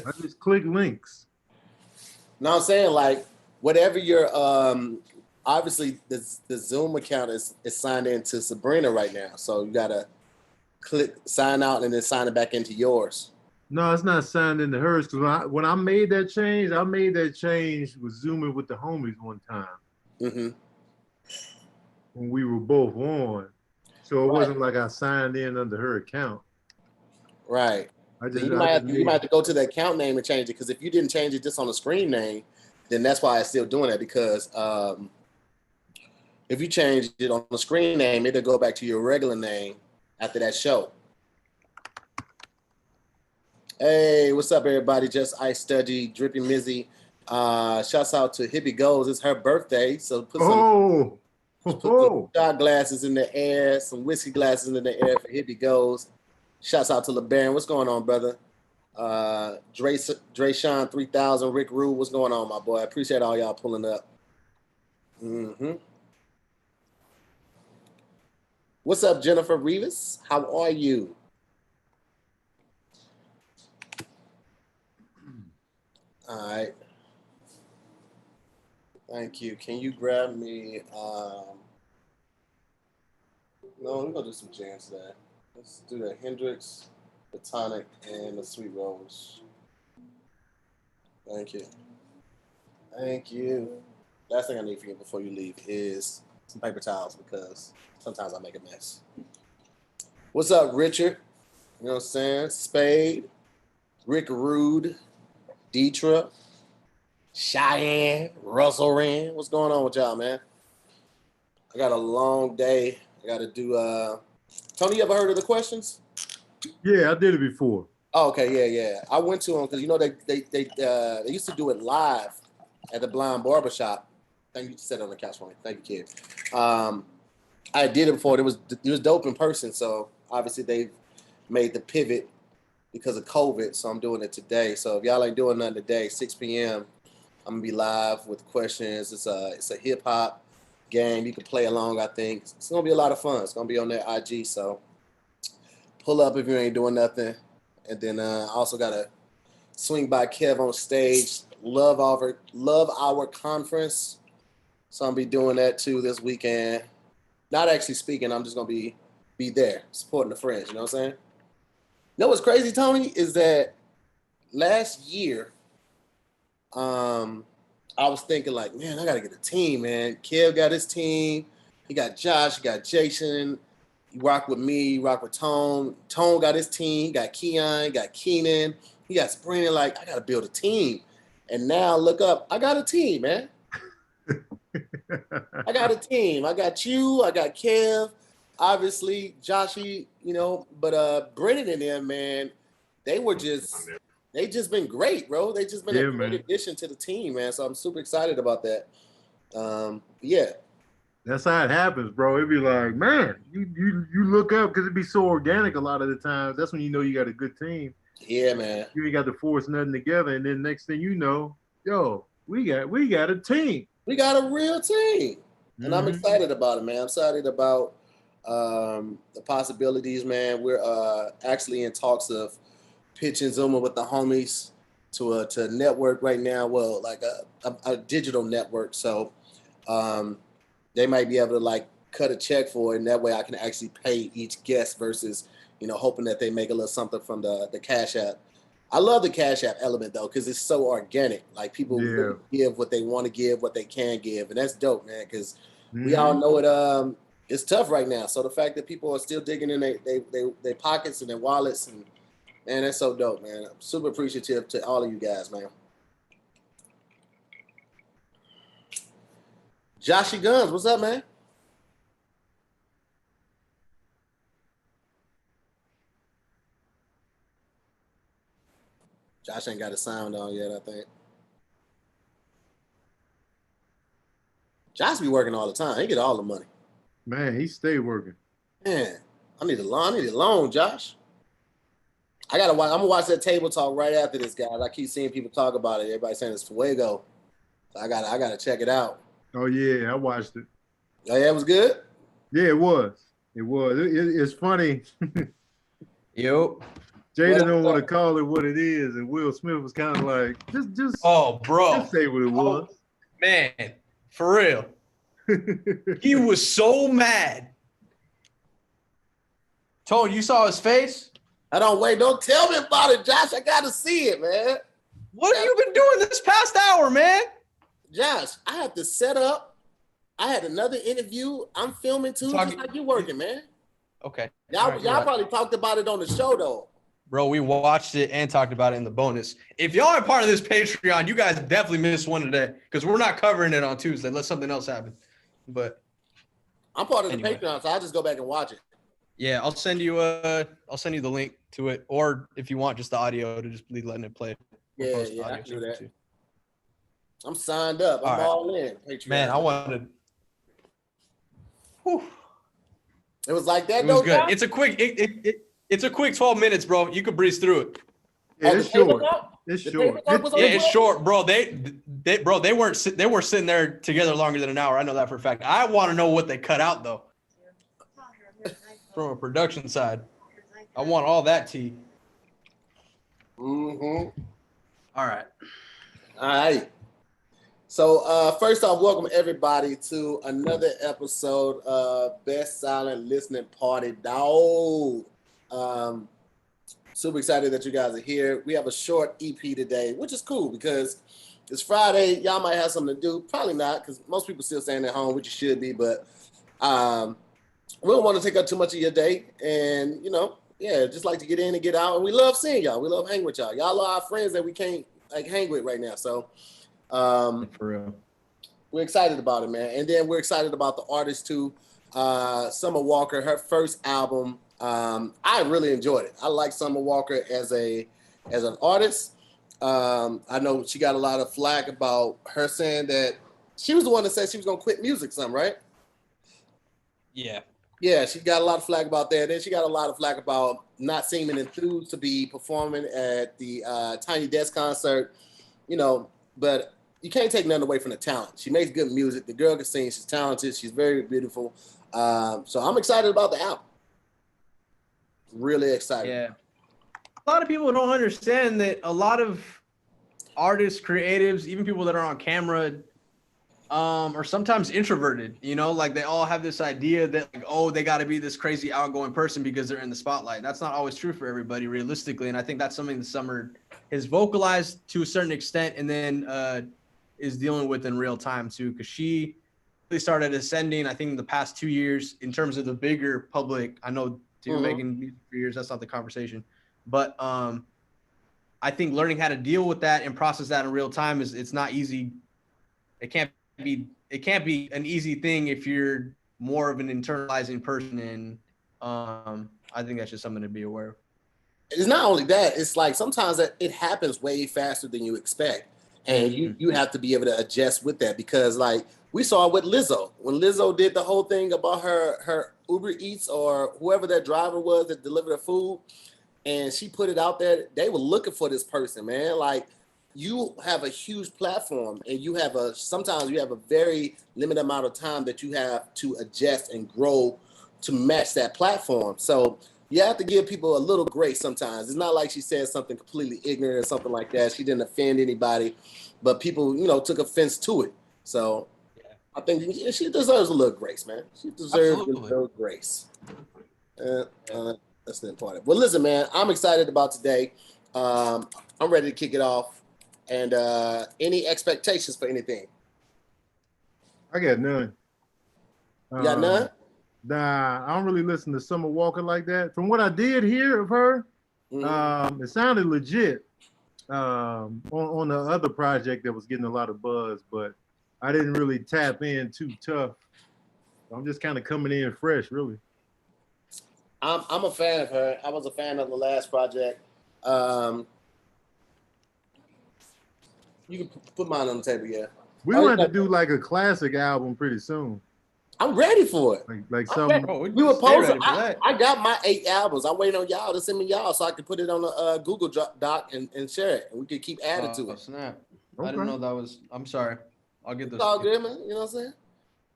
I just click links. No, I'm saying like whatever your obviously the Zoom account is signed into Sabrina right now, so you gotta click sign out and then sign it back into yours. No, it's not signed into hers because when I made that change with Zooming with the homies one time Mm-hmm. when we were both on. So it Right, wasn't like I signed in under her account. right. I Then just I just you might made have to go to the account name and change it because if you didn't change it just on the screen name, then that's why it's still doing it because if you change it on the screen name, it'll go back to your regular name after that show. Hey, what's up, everybody? Just Ice Study, Drippy Mizzy. Shouts out to Hippie Goes. It's her birthday, so oh, put some oh, shot glasses in the air, some whiskey glasses in the air for Hippie Goes. Shouts out to LeBaron. What's going on, brother? Dre Sean 3000, Rick Rude. What's going on, my boy? I appreciate all y'all pulling up. Mm-hmm. What's up, Jennifer Rivas? How are you? All right. Thank you. Can you grab me? No, we're gonna do some jams today. Let's do the Hendrix, the tonic, and the sweet rose. Thank you. Thank you. Last thing I need for you before you leave is some paper towels because sometimes I make a mess. What's up, Richard? You know what I'm saying? Spade, Rick Rude, Deetra, Cheyenne, Russell Rand. What's going on with y'all, man? I got a long day. I got to do. Tony, you ever heard of the questions? yeah, I did it before. Oh, okay, yeah. I went to them because you know they used to do it live at the Blind Barbershop. Thank you. Sit on the couch for me. Thank you, kid. I did it before. It was dope in person. So obviously they made the pivot because of COVID. So I'm doing it today. So if y'all ain't doing nothing today, 6 p.m. I'm gonna be live with questions. It's a hip hop game. You can play along. I think it's gonna be a lot of fun. It's gonna be on their IG. So pull up if you ain't doing nothing. And then I also gotta swing by Kev on stage. Love our conference. So I'm gonna be doing that too this weekend. Not actually speaking. I'm just gonna be there supporting the friends. You know what I'm saying? You know what's crazy, Tony, is that last year, I was thinking like, man, I gotta get a team, man. Kev got his team. He got Josh. He got Jason. You rock with me. You rock with Tone. Tone got his team. He got Keon. He got Keenan. He got Sabrina. Like, I gotta build a team. And now look up. I got a team, man. I got a team. I got you. I got Kev. Obviously, Joshy. You know, but Brennan and them, man, they were just they just been great, bro. They just been a Yeah, great man. addition to the team, man. So I'm super excited about that. Yeah, That's how it happens, bro. It'd be like, man, you look up because it'd be so organic a lot of the times. That's when you know you got a good team. yeah, man. You ain't got to force nothing together, and then next thing you know, yo, we got a team. We got a real team, and I'm Mm-hmm. excited about it, man. I'm excited about the possibilities, man. We're actually in talks of pitching Zuma with the homies to a network right now. Well, like a digital network, so um, they might be able to like cut a check for it, and that way I can actually pay each guest versus hoping that they make a little something from the Cash App. I love the Cash App element though because it's so organic. Like people really Yeah. give what they want to give, what they can give, and that's dope, man. Because we all Mm-hmm. know it. It's tough right now. So the fact that people are still digging in their pockets and their wallets, and man, that's so dope, man. I'm super appreciative to all of you guys, man. Joshy Guns, what's up, man? Josh ain't got a sound on yet, I think. Josh be working all the time. He get all the money. Man, he stay working. Man, I need a loan, Josh. I gotta watch. I'm gonna watch that table talk right after this, guys. I keep seeing people talk about it. Everybody saying it's fuego. So I gotta check it out. Oh yeah, I watched it. Oh yeah, it was good. Yeah, it was. It was. It's funny. Yo, Jada don't want to call it what it is, and Will Smith was kind of like, just bro, just say what it was. Man, for real. He was so mad. Tone, you saw his face? Don't tell me about it, Josh. I gotta see it, man. What have you been doing this past hour, man? Josh, I have to set up. I had another interview. I'm filming too, just like you working, man. Okay. Y'all probably talked about it on the show, though. Bro, we watched it and talked about it in the bonus. If y'all are part of this Patreon, you guys definitely missed one today because we're not covering it on Tuesday unless something else happens. But I'm part of the Patreon, so I'll just go back and watch it. Yeah, I'll send you the link to it, or if you want just the audio to just be letting it play. Yeah, I can do that. Too. I'm signed up. I'm all in. Patreon. Man, I wanted. Whew. It was like that. It was good. It's a quick. It's a quick 12 minutes, bro. You could breeze through it. Yeah, it's short. It's short. It's short, bro. They weren't sitting there together longer than an hour. I know that for a fact. I want to know what they cut out though. From a production side, I want all that tea. Mm-hmm. All right. So first off, welcome everybody to another episode of Best Silent Listening Party, dog. Super excited that you guys are here. We have a short EP today, which is cool because it's Friday. Y'all might have something to do. Probably not, because most people still staying at home, which you should be. But we don't want to take up too much of your day. And, just like to get in and get out. And we love seeing y'all. We love hanging with y'all. Y'all are our friends that we can't hang with right now. So for real. We're excited about it, man. And then we're excited about the artist too. Summer Walker, her first album. I really enjoyed it. I like Summer Walker as an artist. I know she got a lot of flack about her saying that she was the one that said she was gonna quit music, right? Yeah, she got a lot of flack about that. Then she got a lot of flack about not seeming enthused to be performing at the Tiny Desk concert, but you can't take nothing away from the talent. She makes good music. The girl can sing. She's talented. She's very beautiful. So I'm excited about the album. Really excited. Yeah. A lot of people don't understand that a lot of artists, creatives, even people that are on camera, are sometimes introverted, like they all have this idea that they got to be this crazy outgoing person because they're in the spotlight. That's not always true for everybody realistically. And I think that's something that Summer has vocalized to a certain extent and then is dealing with in real time too, because she really started ascending, I think, in the past 2 years in terms of the bigger public. I know you're making music for years. That's not the conversation. But I think learning how to deal with that and process that in real time it's not easy. It can't be an easy thing if you're more of an internalizing person. And I think that's just something to be aware of. It's not only that, it's like sometimes it happens way faster than you expect. And you have to be able to adjust with that because like we saw with Lizzo, when Lizzo did the whole thing about her Uber Eats or whoever that driver was that delivered the food, and she put it out there, they were looking for this person, man. Like you have a huge platform and sometimes you have a very limited amount of time that you have to adjust and grow to match that platform. So you have to give people a little grace sometimes. It's not like she said something completely ignorant or something like that. She didn't offend anybody, but people, took offense to it. So I think she deserves a little grace, man. She deserves a little grace. That's the important. Well, listen, man, I'm excited about today. I'm ready to kick it off. And any expectations for anything? I got none. You got none? Nah, I don't really listen to Summer Walker like that. From what I did hear of her, it sounded legit on the other project that was getting a lot of buzz, but I didn't really tap in too tough. I'm just kind of coming in fresh, really. I'm a fan of her. I was a fan of the last project. You can put mine on the table, yeah. We want to do like a classic album pretty soon. I'm ready for it. Like some. We were posting. I got my 8 albums. I'm waiting on y'all to send me y'all so I can put it on a Google Doc and share it, and we can keep adding to it. Snap! Okay. I didn't know that was. I'm sorry. I'll get this. It's all good, man. You know what I'm saying?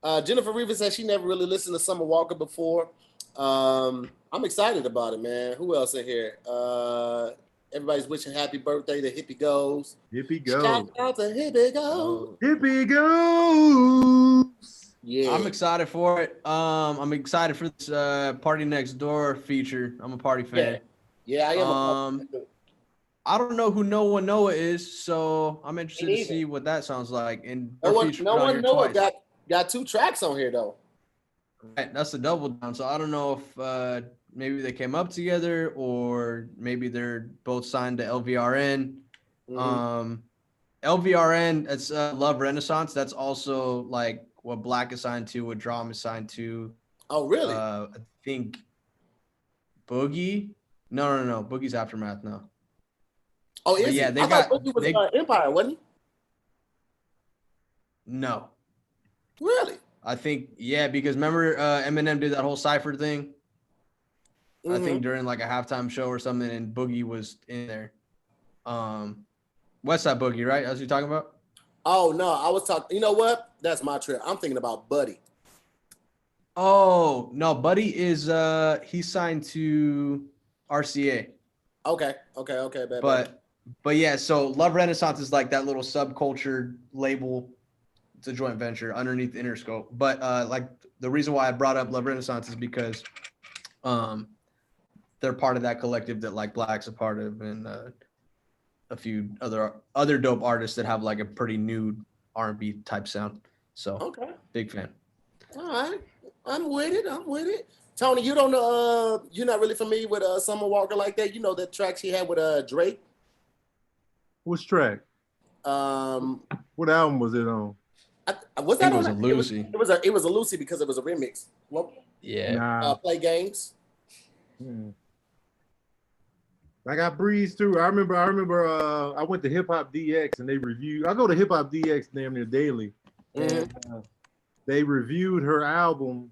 Jennifer Rivas said she never really listened to Summer Walker before. I'm excited about it, man. Who else in here? Everybody's wishing happy birthday to Hippie Goes. Hippie Shout goes. out to Hippie Goes. Hippie goes. Yeah. I'm excited for it. I'm excited for this Party Next Door feature. I'm a party fan. Yeah, I am. I don't know who No One Noah is, so I'm interested to neither. see what that sounds like. And No they're one, featured no on one here know it twice. got 2 tracks on here though. Right, that's a double down. So I don't know if maybe they came up together or maybe they're both signed to LVRN. Mhm. LVRN, it's Love Renaissance. That's also like what Black is signed to, what Drum is signed to. Oh, really? I think Boogie. No. Boogie's Aftermath now. Oh, is yeah, he? they I got thought Boogie was Empire, wasn't he? No. Really? I think because remember Eminem did that whole cipher thing. I think during like a halftime show or something, and Boogie was in there. West Side Boogie, right? That's what you're talking about? Oh no, I was talking. You know what? That's my trip. I'm thinking about Buddy. Oh no, Buddy is he's signed to RCA. Okay. But yeah, so Love Renaissance is like that little subculture label. It's a joint venture underneath Interscope. But like the reason why I brought up Love Renaissance is because they're part of that collective that like Black's a part of, and a few other dope artists that have like a pretty new R&B type sound. So Okay. big fan. All right. I'm with it. Tony, you don't know you're not really familiar with Summer Walker like that. You know that track she had with Drake? Which track? What album was it on? Was I that think it was on a Lucy. It was a Lucy because it was a remix. Well, Yeah. Nah. Play Games. Like I breezed through. I remember I went to Hip Hop DX and they reviewed. I go to Hip Hop DX damn near daily. And they reviewed her album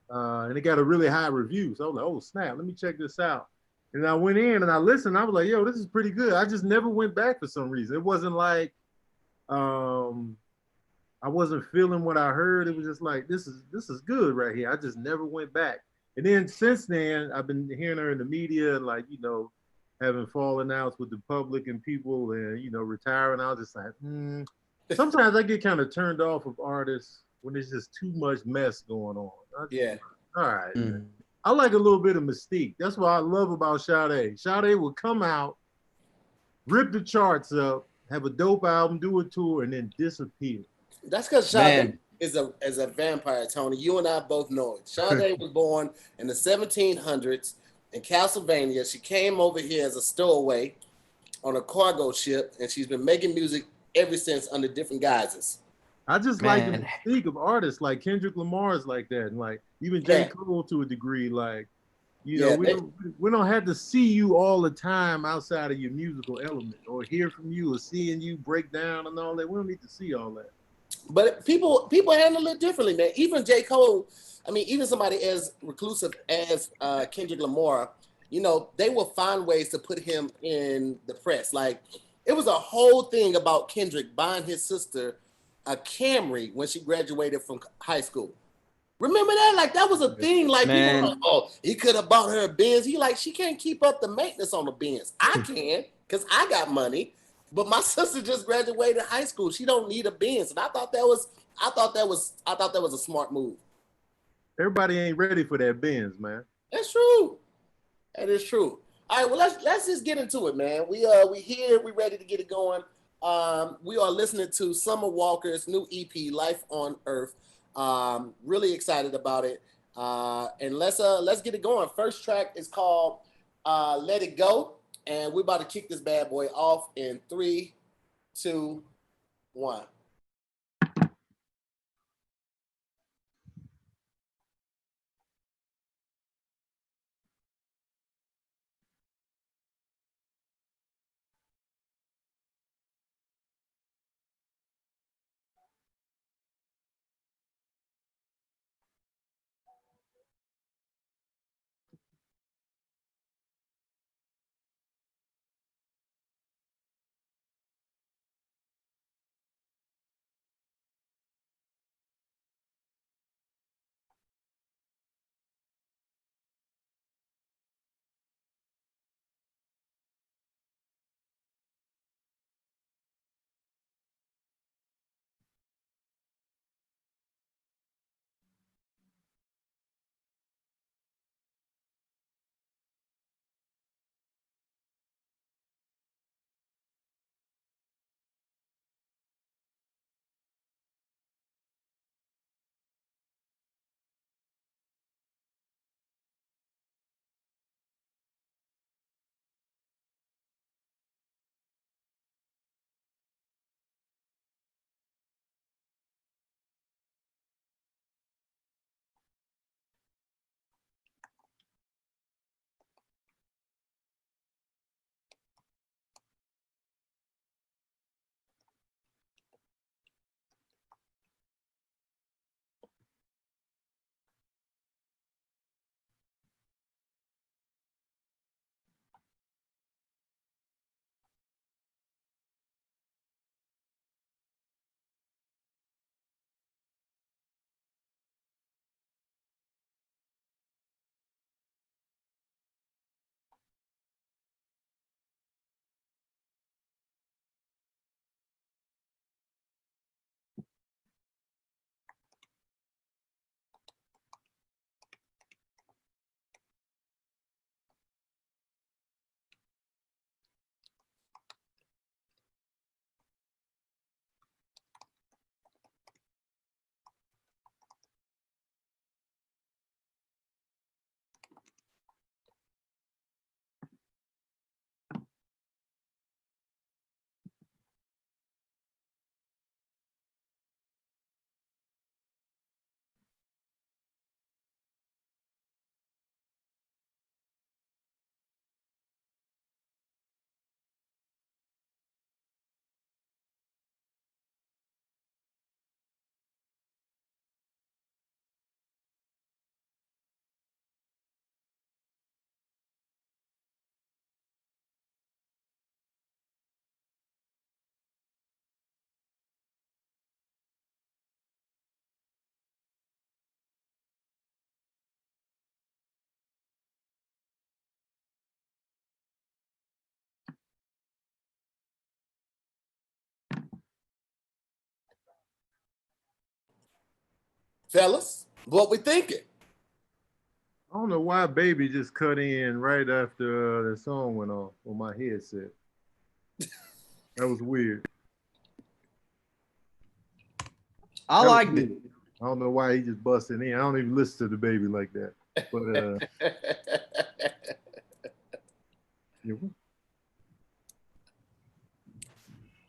and it got a really high review. So I was like, oh snap, let me check this out. And I went in and I listened. I was like, yo, this is pretty good. I just never went back for some reason. It wasn't like I wasn't feeling what I heard. It was just like, this is good right here. I just never went back. And then since then, I've been hearing her in the media, like, you know, having fallen outs with the public and people and, you know, retiring. I was just like, Sometimes I get kind of turned off of artists when there's just too much mess going on. Yeah. All right. I like a little bit of mystique. That's what I love about Sade. Sade will come out, rip the charts up, have a dope album, do a tour, and then disappear. That's because Sade is a vampire, Tony. You and I both know it. Sade was born in the 1700s in Castlevania. She came over here as a stowaway on a cargo ship, and she's been making music ever since under different guises. I just like the mystique of artists like Kendrick Lamar's like that, and like even J. Cole to a degree. Like, you know, we don't have to see you all the time outside of your musical element, or hear from you, or seeing you break down and all that. We don't need to see all that. But people handle it differently, man. Even J. Cole, I mean, even somebody as reclusive as Kendrick Lamar, you know, they will find ways to put him in the press. Like, it was a whole thing about Kendrick buying his sister a Camry when she graduated from high school. Remember that? Like, that was a thing. Like, people were like, oh, he could have bought her a Benz. He like, she can't keep up the maintenance on the Benz. I can, because I got money. But my sister just graduated high school. She don't need a Benz. And I thought that was a smart move. Everybody ain't ready for that Benz, man. That's true. That is true. All right, well, let's just get into it, man. We here, we ready to get it going. We are listening to Summer Walker's new EP, Life on Earth. Really excited about it. And let's get it going. First track is called Let It Go. And we're about to kick this bad boy off in 3, 2, 1. fellas, what we thinking? I don't know why Baby just cut in right after the song went off on my headset. That was weird. I That was liked it. weird. I don't know why he just busted in. I don't even listen to the Baby like that. But yeah.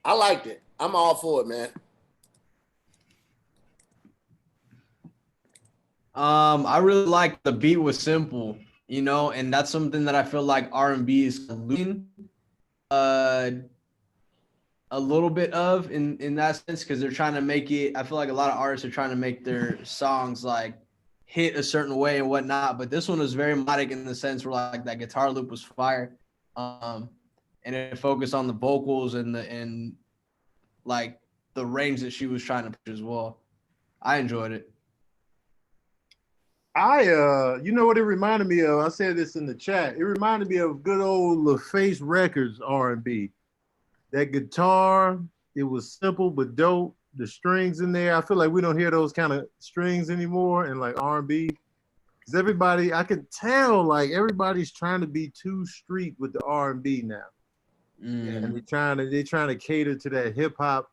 I liked it. I'm all for it, man. I really like the beat was simple, you know, and that's something that I feel like R&B is losing a little bit of in that sense, because they're trying to make it. I feel like a lot of artists are trying to make their songs like hit a certain way and whatnot, but this one was very melodic in the sense where like that guitar loop was fire, and it focused on the vocals and like the range that she was trying to push as well. I enjoyed it. You know what it reminded me of? I said this in the chat. It reminded me of good old LaFace Records R&B. That guitar, it was simple but dope. The strings in there, I feel like we don't hear those kind of strings anymore in like R&B. Because everybody, I could tell like everybody's trying to be too street with the R&B now. And they're trying to cater to that hip hop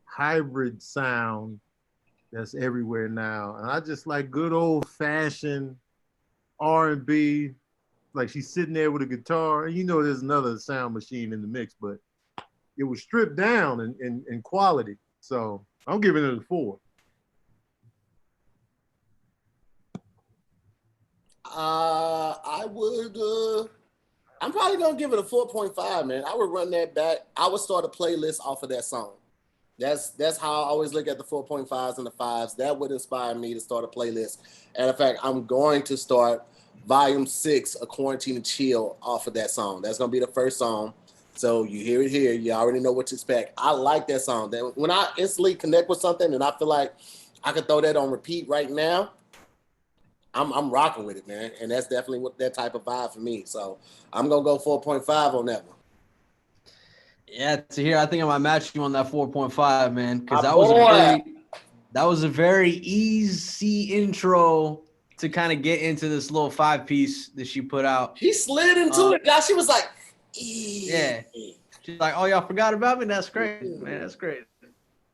hybrid sound that's everywhere now. And I just like good old fashioned R&B. Like she's sitting there with a guitar, and you know there's another sound machine in the mix, but it was stripped down in quality. So I'm giving it a 4. I would. I'm probably gonna give it a 4.5, man. I would run that back. I would start a playlist off of that song. That's how I always look at the 4.5s and the 5s. That would inspire me to start a playlist. And in fact, I'm going to start volume 6 of Quarantine and Chill off of that song. That's gonna be the first song. So you hear it here. You already know what to expect. I like that song. When I instantly connect with something and I feel like I could throw that on repeat right now, I'm rocking with it, man. And that's definitely what that type of vibe for me. So I'm gonna go 4.5 on that one. Yeah, to hear, I think I might match you on that 4.5, man, because My that was a very easy intro to kind of get into this little 5-piece that she put out. He slid into it, guys. She was like, yeah. She's like, oh, y'all forgot about me? That's crazy, man. That's crazy.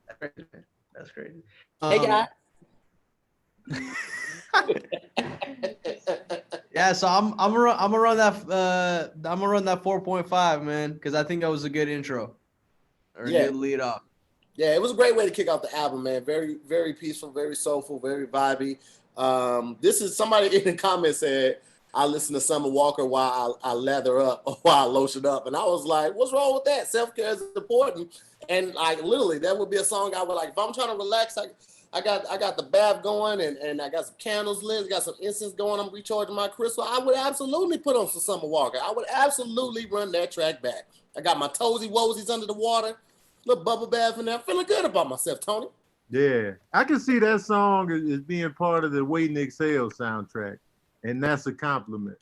That's crazy, man. That's crazy. Hey, guys. Yeah, so I'm gonna run that 4.5, man, because I think that was a good intro or a good lead off. Yeah, it was a great way to kick off the album, man. Very, very peaceful, very soulful, very vibey. This is somebody in the comments said, I listen to Summer Walker while I lather up or while I lotion up. And I was like, what's wrong with that? Self-care is important. And like literally, that would be a song I would like. If I'm trying to relax, I got the bath going and I got some candles lit, got some incense going, I'm recharging my crystal. I would absolutely put on some Summer Walker. I would absolutely run that track back. I got my toesy woesies under the water, little bubble bath in there. I'm feeling good about myself, Tony. Yeah, I can see that song as being part of the Wait and Exhale soundtrack, and that's a compliment.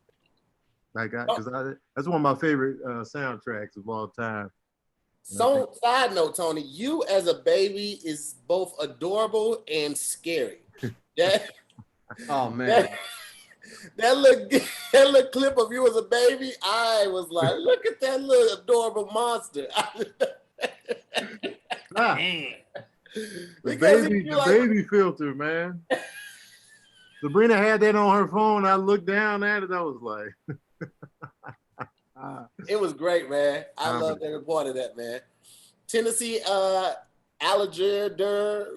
Like, that's one of my favorite soundtracks of all time. So, side note, Tony, you as a baby is both adorable and scary. Oh man, that little clip of you as a baby, I was like, look at that little adorable monster. The baby filter, man. Sabrina had that on her phone. I looked down at it. I was like, it was great, man. I loved every part of that, man. Tennessee, Alligator,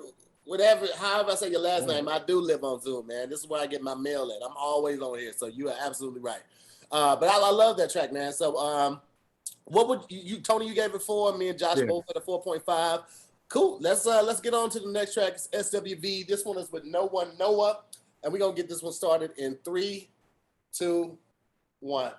whatever, however I say your last name, I do live on Zoom, man. This is where I get my mail at. I'm always on here, so you are absolutely right. But I love that track, man. So, what would you, Tony? You gave it 4. Me and Josh both for the 4.5. Cool. Let's get on to the next track. It's SWV. This one is with No One Noah, and we're gonna get this one started in 3, 2, 1.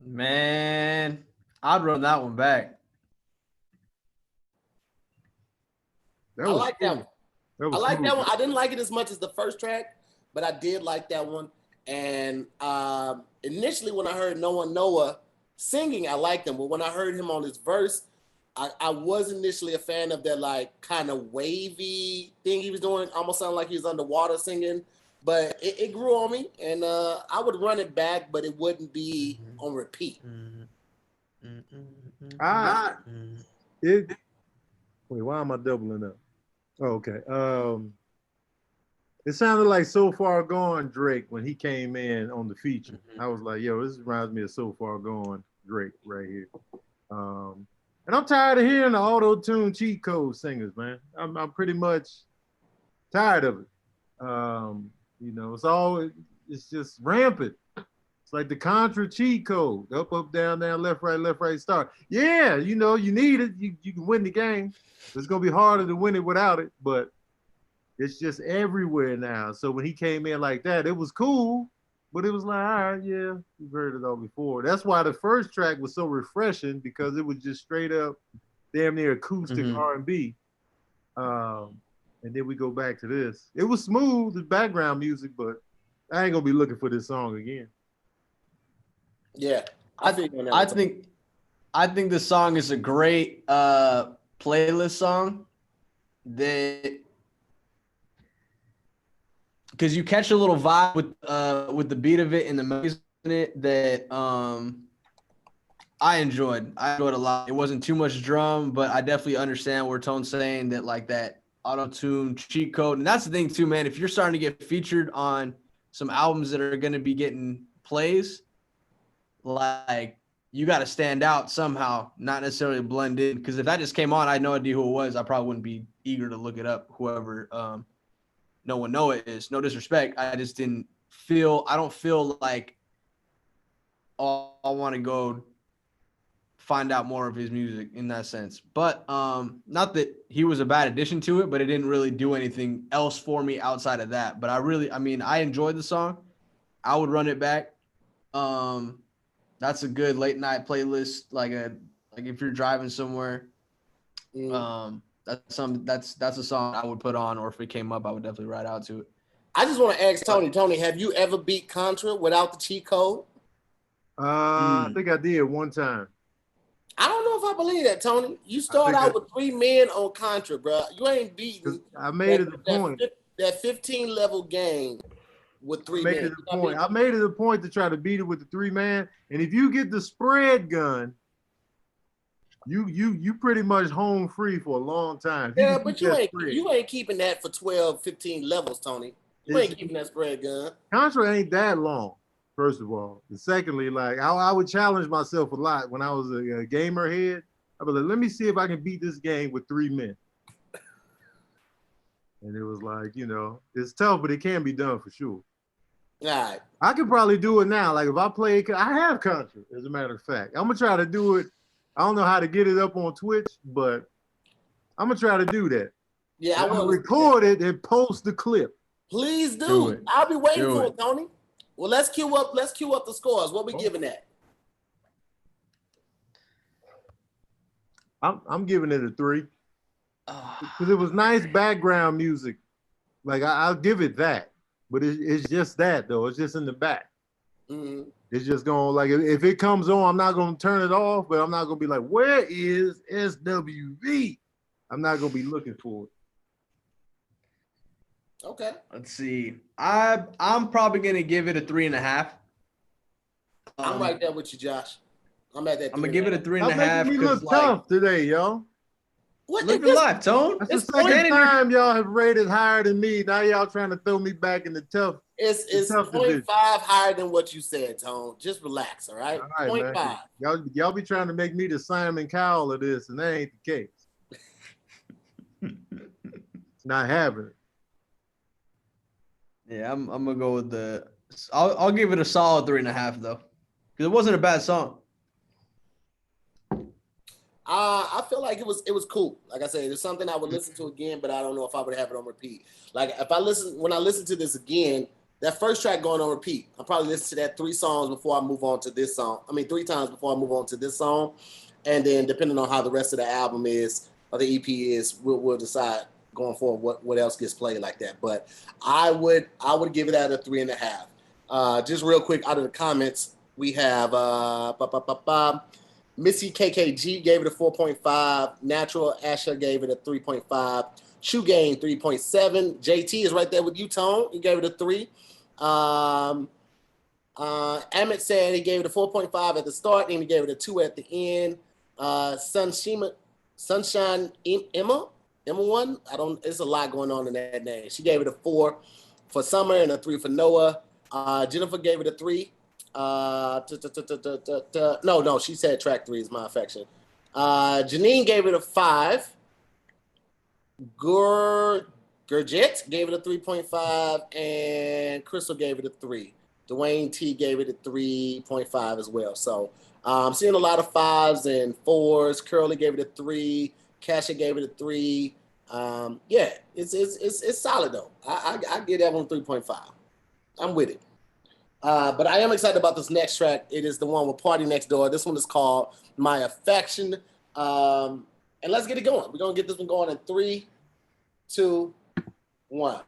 Man, I'd run that one back. That I was like that one. That I was like that smooth. one. I didn't like it as much as the first track, but I did like that one. And initially, when I heard Noah singing, I liked him. But when I heard him on his verse, I was initially a fan of that like kind of wavy thing he was doing. Almost sounded like he was underwater singing. But it grew on me, and I would run it back, but it wouldn't be on repeat. I it. Wait, why am I doubling up? Oh, okay. It sounded like So Far Gone Drake when he came in on the feature. I was like, yo, this reminds me of So Far Gone Drake right here. And I'm tired of hearing the auto-tune cheat code singers, man. I'm pretty much tired of it. You know, it's just rampant. It's like the Contra cheat code. Up, down, left, right, start. Yeah, you know, you need it. You can win the game. It's gonna be harder to win it without it, but it's just everywhere now. So when he came in like that, it was cool, but it was like, all right, yeah, we've heard it all before. That's why the first track was so refreshing, because it was just straight up damn near acoustic R&B. And then we go back to this. It was smooth, the background music, but I ain't gonna be looking for this song again. Yeah, I think the song is a great playlist song that, because you catch a little vibe with the beat of it and the melodies in it that I enjoyed. I enjoyed a lot. It wasn't too much drum, but I definitely understand where Tone's saying that, like, that auto-tune cheat code. And that's the thing too, man. If you're starting to get featured on some albums that are going to be getting plays, like, you got to stand out somehow, not necessarily blend in. Because if that just came on, I had no idea who it was, I probably wouldn't be eager to look it up, whoever No One Know It is. No disrespect. I just I don't feel like I want to go find out more of his music in that sense. But not that he was a bad addition to it, but it didn't really do anything else for me outside of that. But I enjoyed the song. I would run it back. That's a good late night playlist, like if you're driving somewhere. That's a song I would put on, or if it came up, I would definitely ride out to it. I just want to ask Tony, have you ever beat Contra without the cheat code? I think I did one time. I don't know if I believe that, Tony. You start out with 3 men on Contra, bro. You ain't beating. I made it a point. That 15 level game with 3 men. I made it a point to try to beat it with the 3-man. And if you get the spread gun, you pretty much home free for a long time. Yeah, but you ain't keeping that for 12, 15 levels, Tony. You ain't keeping that spread gun. Contra ain't that long, first of all. And secondly, like, I would challenge myself a lot when I was a gamer head. I'd be like, let me see if I can beat this game with 3 men. And it was like, you know, it's tough, but it can be done for sure. All right. I could probably do it now. Like, if I play, I have Contra, as a matter of fact. I'm going to try to do it. I don't know how to get it up on Twitch, but I'm going to try to do that. Yeah, I'm going to record it and post the clip. Please do. I'll be waiting for it, Tony. Well, let's queue up the scores. What we giving that? I'm giving it a 3. Because it was nice background music. Like, I'll give it that. But it's just that, though. It's just in the back. Mm-hmm. It's just going, like, if it comes on, I'm not going to turn it off, but I'm not going to be like, where is SWV? I'm not going to be looking for it. Okay. Let's see. I'm probably going to give it a 3.5. I'm right there with you, Josh. I'm at that. I'm going to give it a 3.5. I'm making me look tough today, y'all. What? Live your life, Tone. That's the second time y'all have rated higher than me. Now y'all trying to throw me back in the tough. It's 0.5 higher than what you said, Tone. Just relax, all right? 0.5. Y'all be trying to make me the Simon Cowell of this, and that ain't the case. It's not happening. Yeah, I'm gonna go with I'll give it a solid 3.5 though, because it wasn't a bad song. I feel like it was cool. Like I said, it's something I would listen to again, but I don't know if I would have it on repeat. Like when I listen to this again, that first track going on repeat. I'll probably listen to that 3 songs before I move on to this song. 3 times before I move on to this song. And then depending on how the rest of the album is or the EP is, we'll decide going forward what else gets played like that. But I would give it at a 3.5. Just real quick out of the comments, we have Missy KKG gave it a 4.5. Natural Asher gave it a 3.5. Shoe Game 3.7. JT is right there with you, Tone. He gave it a 3. Amit said he gave it a 4.5 at the start, and he gave it a 2 at the end. Sunshine Emma 1. It's a lot going on in that name. She gave it a 4 for Summer and a 3 for Noah. Jennifer gave it a 3. No, she said track 3 is My Affection. Janine gave it a 5. Gurjet gave it a 3.5, and Crystal gave it a 3. Dwayne T gave it a 3.5 as well. So I'm seeing a lot of 5s and 4s. Curly gave it a 3. Kasha gave it a 3. Yeah, it's solid though. I give that one 3.5. I'm with it. But I am excited about this next track. It is the one with Party Next Door. This one is called My Affection. And let's get it going. We're going to get this one going in 3, 2, 1.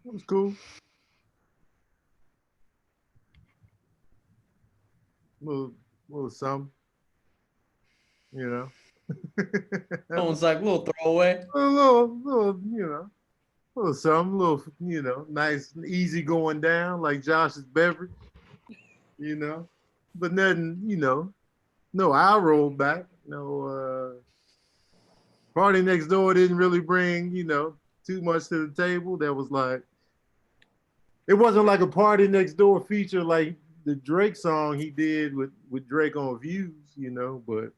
It was cool. Little something, you know. Someone's like, little throwaway. little, little something, little, nice, easy going down like Josh's beverage, but nothing, no eye roll back, no. Party Next Door didn't really bring, too much to the table. That was like, it wasn't like a Party Next Door feature like the Drake song he did with Drake on Views, but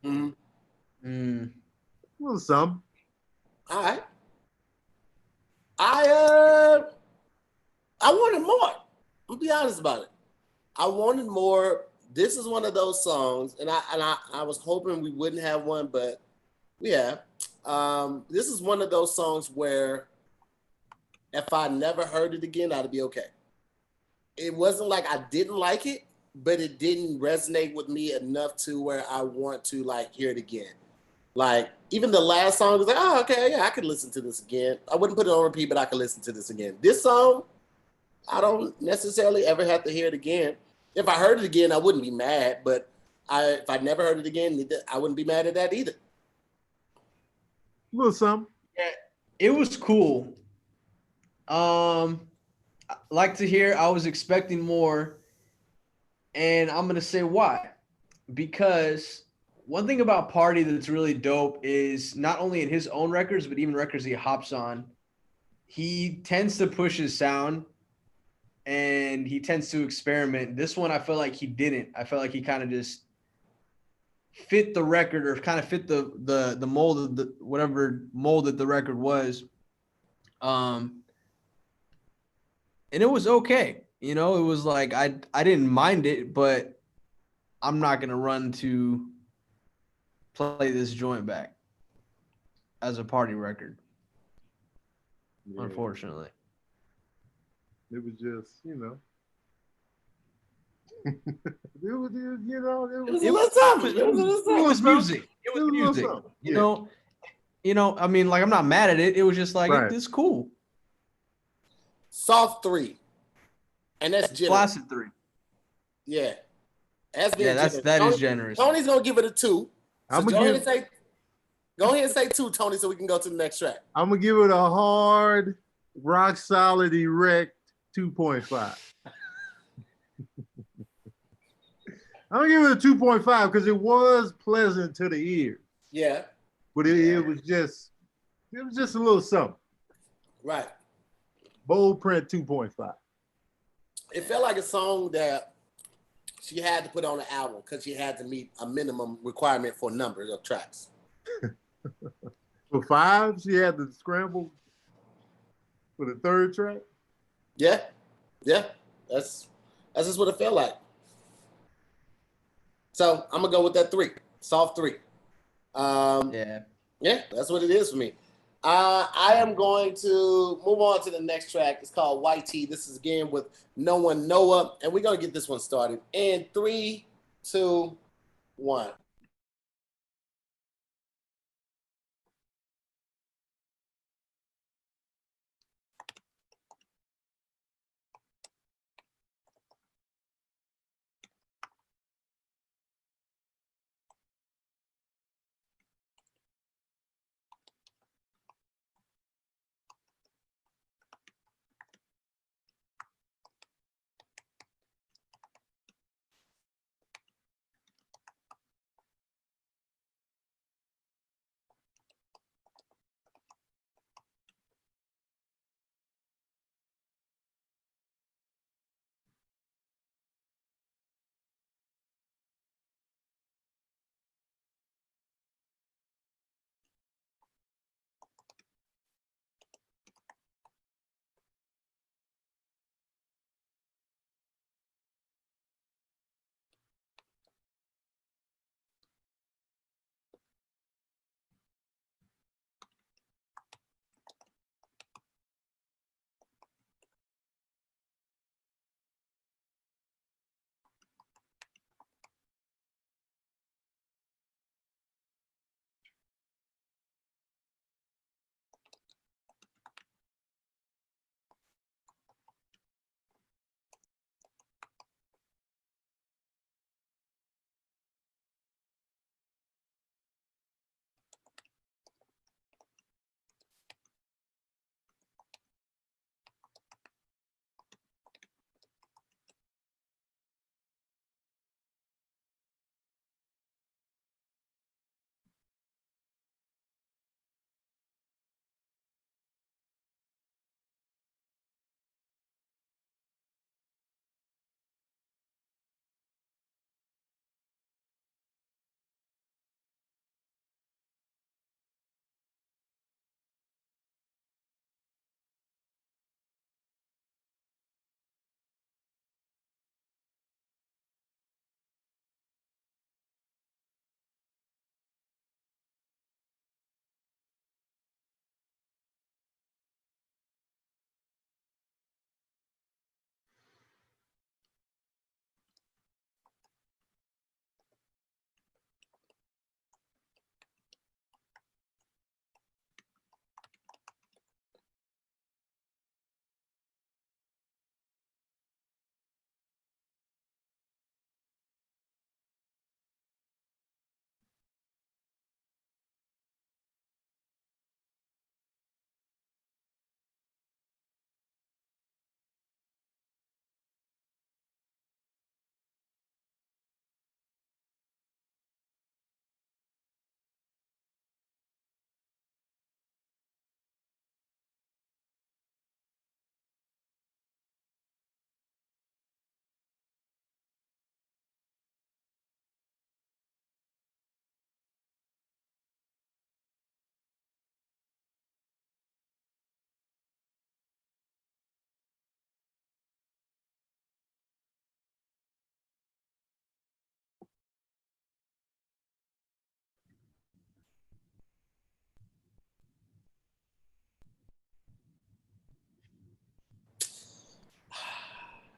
well, some. All right. I wanted more. I'll be honest about it. I wanted more. This is one of those songs, and I was hoping we wouldn't have one, but we have. This is one of those songs where if I never heard it again, I'd be okay. It wasn't like I didn't like it, but it didn't resonate with me enough to where I want to like hear it again. Like even the last song was like, oh, okay, yeah, I could listen to this again. I wouldn't put it on repeat, but I could listen to this again. This song, I don't necessarily ever have to hear it again. If I heard it again, I wouldn't be mad, but if I never heard it again, I wouldn't be mad at that either. A little something. Yeah, it was cool. Like to hear. I was expecting more, and I'm gonna say why. Because one thing about Party that's really dope is not only in his own records, but even records he hops on, he tends to push his sound and he tends to experiment. This one, I feel like he didn't. I felt like he kind of just fit the record or kind of fit the mold of the whatever mold that the record was. And it was okay. It was like I didn't mind it, but I'm not gonna run to play this joint back as a party record. Yeah. Unfortunately. It was just, it was music. It was music. I mean, like I'm not mad at it. It was just like it's cool. Soft 3. And that's generous. Flaccid 3. Yeah. That is generous. Tony's gonna give it a 2. So go ahead and say 2, Tony, so we can go to the next track. I'm gonna give it a hard, rock solid, erect 2.5. I'm gonna give it a 2.5 because it was pleasant to the ear. Yeah. But it was just a little something. Right. Bold print 2.5. It felt like a song that she had to put on the album because she had to meet a minimum requirement for numbers of tracks. For 5, she had to scramble for the 3rd track. Yeah. That's just what it felt like. So I'm gonna go with that 3, soft 3. Yeah, that's what it is for me. I am going to move on to the next track. It's called White Tee. This is again with No One Noah, and we're gonna get this one started in 3, 2, 1.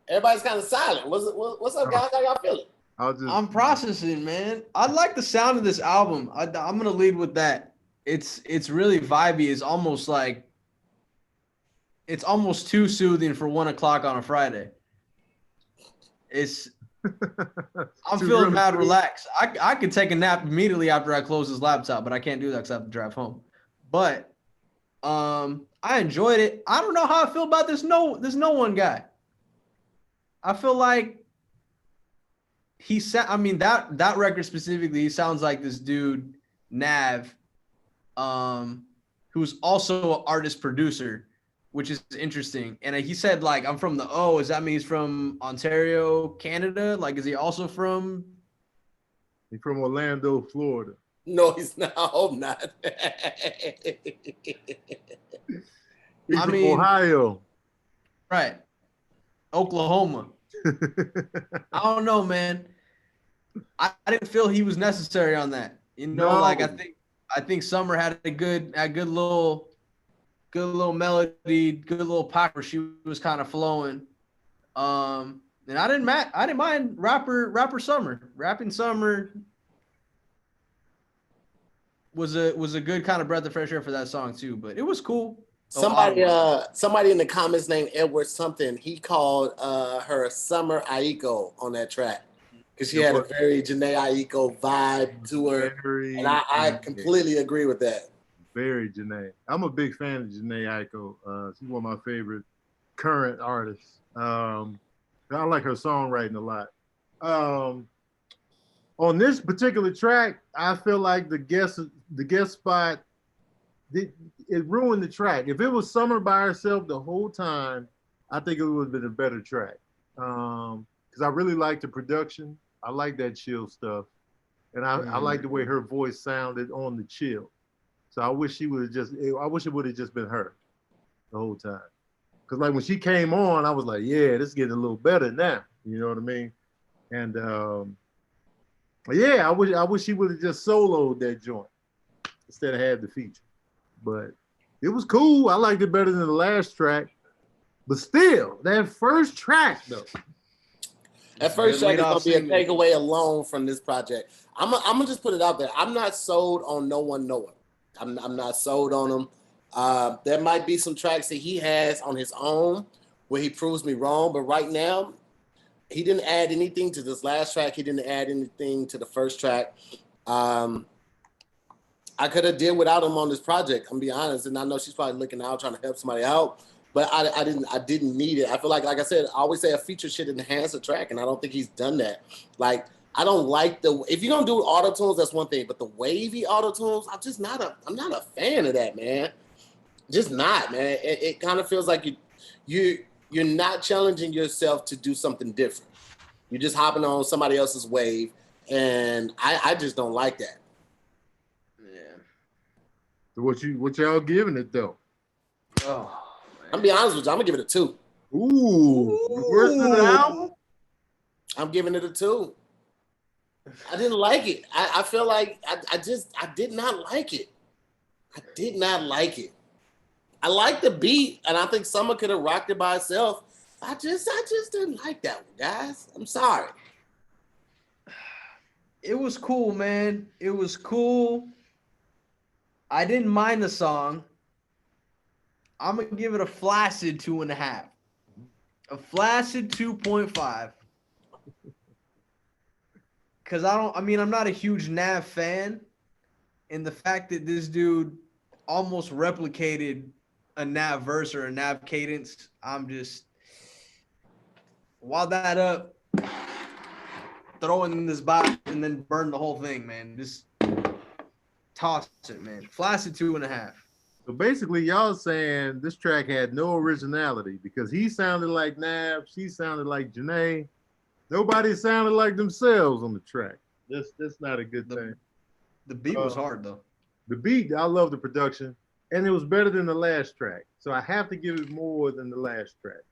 Everybody's kind of silent. What's up, guys? How y'all feeling? I'm processing, man. I like the sound of this album. I'm gonna lead with that. It's really vibey. It's almost too soothing for 1 o'clock on a Friday. I'm feeling mad relaxed. I could take a nap immediately after I close this laptop, but I can't do that because I have to drive home. But I enjoyed it. I don't know how I feel about this no one guy. I feel like that record specifically, he sounds like this dude, Nav, who's also an artist producer, which is interesting. And he said, like, I'm from the O. Does that mean he's from Ontario, Canada? Like, is he also from? He's from Orlando, Florida. No, he's not. I hope not. He's from Ohio. Right. Oklahoma. I don't know, man. I didn't feel he was necessary on that. Like I think Summer had a good little melody, good little pack where she was kind of flowing. And I didn't mind rapper Summer. Rapping Summer was a good kind of breath of fresh air for that song too, but it was cool. Somebody in the comments named Edward something. He called her Summer Aiko on that track because she had a very Jhené Aiko vibe to her, and I completely agree with that. Very Jhené. I'm a big fan of Jhené Aiko. She's one of my favorite current artists. I like her songwriting a lot. On this particular track, I feel like the guest spot. It ruined the track. If it was Summer by herself the whole time, I think it would have been a better track. Because I really like the production. I like that chill stuff. And I like the way her voice sounded on the chill. So I wish it would have just been her the whole time. Because like when she came on, I was like, yeah, this is getting a little better now. You know what I mean? And yeah, I wish she would have just soloed that joint instead of had the feature. But it was cool. I liked it better than the last track. But still, that first track though. That first track is gonna be a takeaway alone from this project. I'm gonna just put it out there. I'm not sold on No One Know It. I'm not sold on him. There might be some tracks that he has on his own where he proves me wrong, but right now, he didn't add anything to this last track. He didn't add anything to the first track. I could have did without him on this project. I'm gonna be honest, and I know she's probably looking out, trying to help somebody out, but I didn't need it. I feel like I said, I always say a feature should enhance a track, and I don't think he's done that. Like, I don't like if you're gonna do auto tunes, that's one thing, but the wavy auto tunes, I'm not a fan of that, man. Just not, man. It kind of feels like you're not challenging yourself to do something different. You're just hopping on somebody else's wave, and I just don't like that. So what y'all giving it though? Oh, I'm gonna be honest with you. I'm gonna give it a 2. Ooh. Worst of the album? I'm giving it a 2. I didn't like it. I feel like I did not like it. I did not like it. I like the beat, and I think Summer could have rocked it by herself. I just didn't like that one, guys. I'm sorry. It was cool, man. It was cool. I didn't mind the song. I'm going to give it a flaccid 2.5. A flaccid 2.5. Because I'm not a huge Nav fan. And the fact that this dude almost replicated a Nav verse or a Nav cadence, I'm just wad that up, throw it in this box, and then burn the whole thing, man. Just toss it, man. Flaccid 2.5. So basically, y'all saying this track had no originality because he sounded like Nav, she sounded like Jhené. Nobody sounded like themselves on the track. That's not a good thing. The beat was hard though. The beat, I love the production, and it was better than the last track. So I have to give it more than the last track.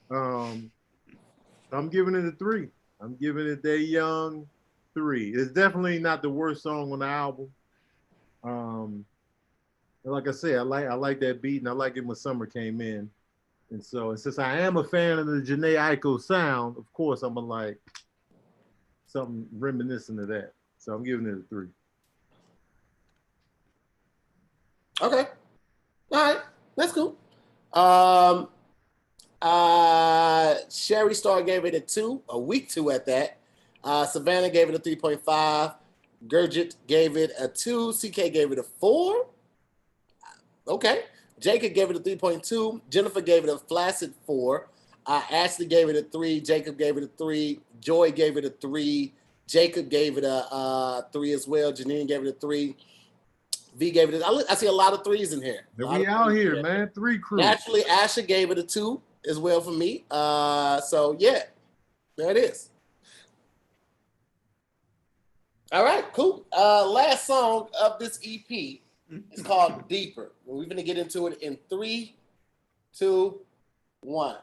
I'm giving it a 3. I'm giving it Day Young 3. It's definitely not the worst song on the album. Like I said, I like that beat, and I like it when Summer came in. And so, and since I am a fan of the Jhené Aiko sound, of course, I'm gonna like something reminiscent of that. So I'm giving it a 3. Okay. All right. That's cool. Sherry Star gave it a 2, a weak 2 at that. Savannah gave it a 3.5. Gurjit gave it a 2. CK gave it a 4. Okay. Jacob gave it a 3.2. Jennifer gave it a flaccid 4. Ashley gave it a 3. Jacob gave it a 3. Joy gave it a 3. Jacob gave it a 3 as well. Janine gave it a 3. V gave it I see a lot of 3s in here. We out here, man. 3 crew. Naturally, Asher gave it a 2 as well for me. So yeah, there it is. All right, cool. Last song of this EP is called Deeper. We're gonna get into it in 3, 2, 1.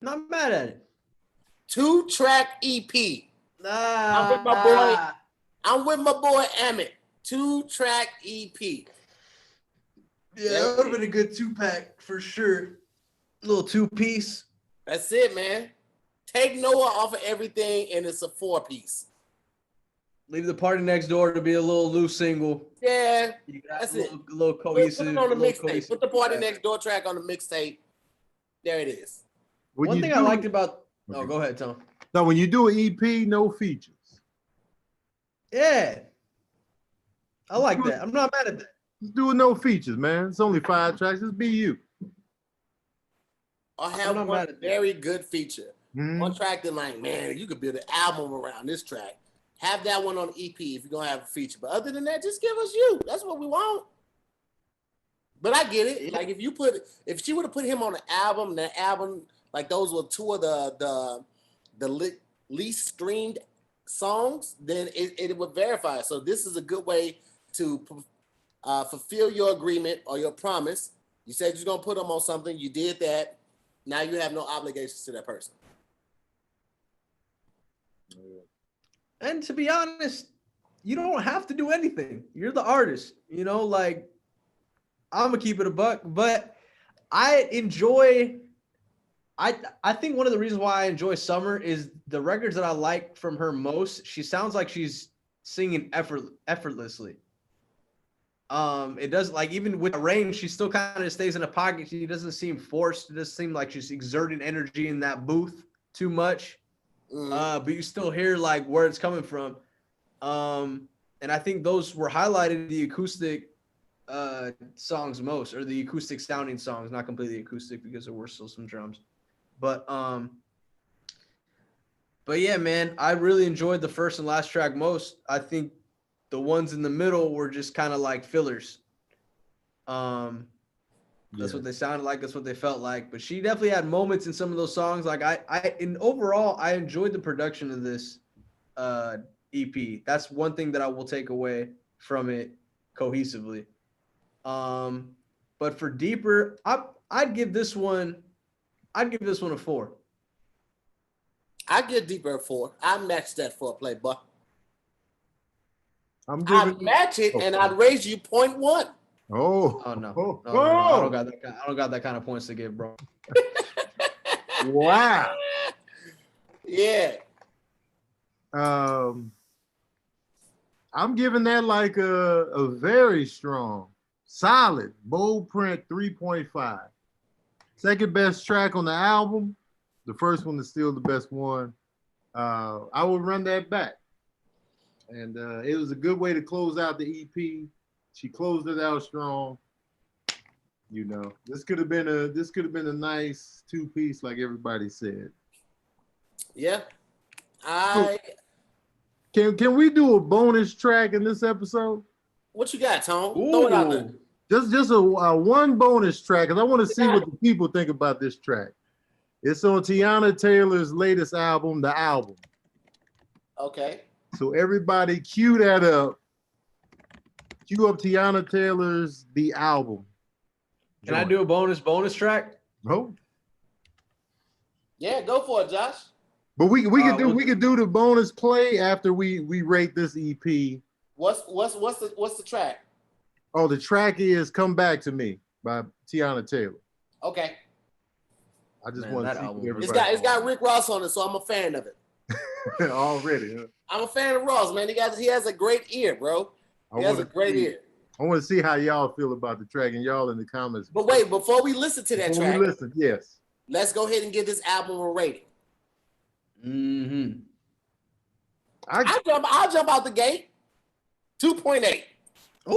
Not mad at it. 2-track EP. I'm with my boy. I'm with my boy Emmett. 2-track EP. Yeah, that would have been a good 2-pack for sure. Little 2-piece. That's it, man. Take Noah off of everything, and it's a 4-piece. Leave the Party Next Door to be a little loose single. Yeah, You got that's a little cohesive. Put it on the mixtape. Cohesive. Put the Party Next Door track on the mixtape. There it is. One thing I liked about. Oh, go ahead, Tom. So when you do an EP, no features. Yeah, I like that. I'm not mad at that. Just do no features, man. It's only 5 tracks. Just be you. I'll have one very good feature. Mm-hmm. One track that, like, man, you could build an album around this track. Have that one on EP if you're gonna have a feature. But other than that, just give us you. That's what we want. But I get it. Like if she would have put him on an album, the album like those were two of the least streamed songs, then it would verify. So this is a good way to fulfill your agreement or your promise. You said you're gonna put them on something. You did that. Now you have no obligations to that person. And to be honest, you don't have to do anything. You're the artist, you know, like I'm gonna keep it a buck, but I think one of the reasons why I enjoy Summer is the records that I like from her most. She sounds like she's singing effortlessly. It does, like, even with the range, she still kind of stays in a pocket. She doesn't seem forced. It doesn't seem like she's exerting energy in that booth too much. But you still hear like where it's coming from. And I think those were highlighted in the acoustic songs most, or the acoustic sounding songs, not completely acoustic because there were still some drums. But yeah, man, I really enjoyed the first and last track most. I think the ones in the middle were just kind of like fillers. That's what they sounded like. That's what they felt like. But she definitely had moments in some of those songs. Like overall, I enjoyed the production of this EP. That's one thing that I will take away from it cohesively. But for deeper, I'd give this one a 4. I give deeper a 4. I match that for a play, but I'd match it and I'd raise you 0.1. Oh no. I don't got that kind of points to give, bro. Wow. Yeah. I'm giving that like a very strong, solid, bold print 3.5. Second best track on the album. The first one is still the best one. I will run that back. And it was a good way to close out the EP. She closed it out strong. You know, this could have been a nice 2-piece, like everybody said. Yeah. Can we do a bonus track in this episode? What you got, Tone? Throw it out there. Just a one bonus track, because I want to see what the people think about this track. It's on Teyana Taylor's latest album, The Album. Okay. So everybody cue that up. Cue up Teyana Taylor's The Album. Can I do a bonus track? No. Yeah, go for it, Josh. But we could do the bonus play after we rate this EP. What's the track? Oh, the track is "Come Back to Me" by Teyana Taylor. Okay. I just want to see everybody. It's got Rick Ross on it, so I'm a fan of it. Already, huh? I'm a fan of Ross, man. He has a great ear, bro. He has a great ear. I want to see how y'all feel about the track, and y'all in the comments. But wait, before we listen to that track, yes. Let's go ahead and give this album a rating. Mm-hmm. I'll jump out the gate. 2.8. Ooh!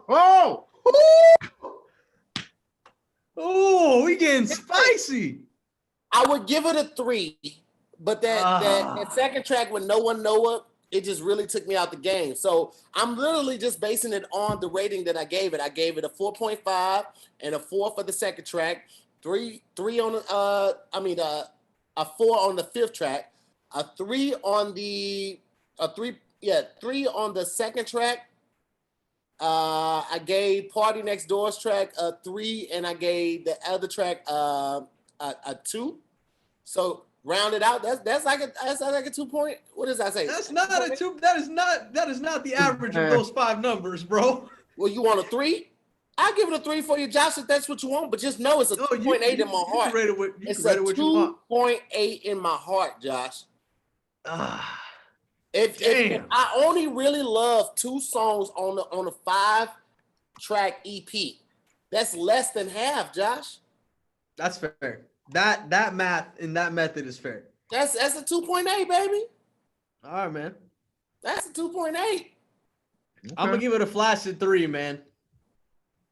Oh! Oh, we getting spicy. I would give it a 3, but that second track with No One Know it just really took me out the game. So I'm literally just basing it on the rating that I gave it. I gave it a 4.5 and a 4 for the second track, 3 on the a 4 on the fifth track, a 3 on the 3 on the second track. I gave Party Next Door's track a 3, and I gave the other track a 2. So rounded out, that's like a 2 point. What does that say? That's not a 2. That is not the average of those 5 numbers, bro. Well, you want a 3? I'll give it a 3 for you, Josh, if that's what you want. But just know it's a 2.8 in my heart. It's a 2.8 in my heart, Josh. If I only really love 2 songs on a 5-track EP, that's less than half, Josh. That's fair. That math in that method is fair. That's a 2.8, baby. All right, man. That's a 2.8. Okay. I'm gonna give it a flaccid 3, man.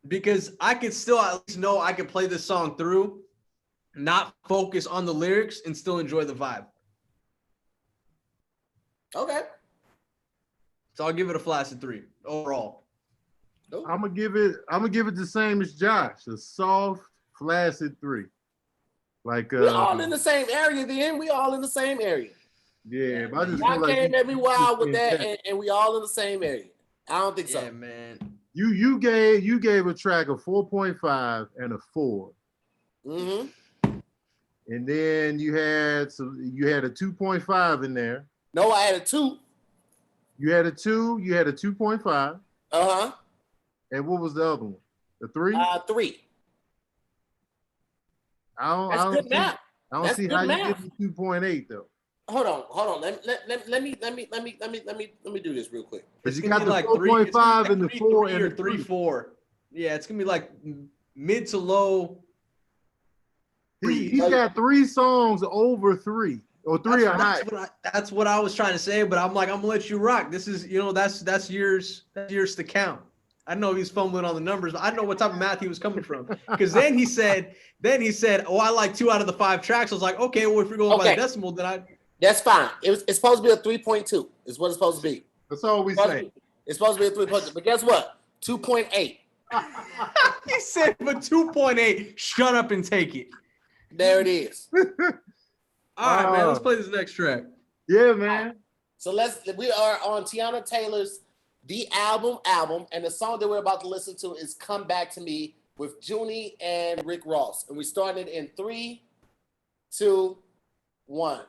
Because I can still at least know I can play this song through, not focus on the lyrics, and still enjoy the vibe. Okay. So I'll give it a flaccid 3 overall. I'm gonna give it the same as Josh, a soft, flaccid 3. Like We all in the same area. Then we all in the same area. yeah, but I just Y'all feel like came at me wild with that, that. and we all in the same area. I don't think so. Yeah, man. You gave a track a 4.5 and a 4. Mm-hmm. And then you had a 2.5 in there. No, I had a 2. You had a 2, you had a 2.5. Uh-huh. And what was the other one? The 3? 3. That's I good don't math. I don't That's see good how you math. get the 2.8 though. Hold on. Let me do this real quick. Because It's you gonna got be the like 4.5 and the 4 and or the 3 3. 4. Yeah, it's gonna be like mid to low. He's got 3 songs over 3 or 3 or high. That's what I was trying to say, but I'm like, I'm gonna let you rock. This is, that's yours to count. I know he's fumbling on the numbers, but I don't know what type of math he was coming from. Because then he said, oh, I like 2 out of the 5 tracks. I was like, okay, well, if you're going by the decimal, then That's fine. It's supposed to be a 3.2. Is what it's supposed to be. That's all we say. It's supposed to be a 3.2. But guess what? 2.8. He said, but 2.8. Shut up and take it. There it is. All right, man. Let's play this next track. Yeah, man. So we are on Tiana Taylor's The Album, and the song that we're about to listen to is Come Back to Me with Junie and Rick Ross. And we started in 3, 2, 1.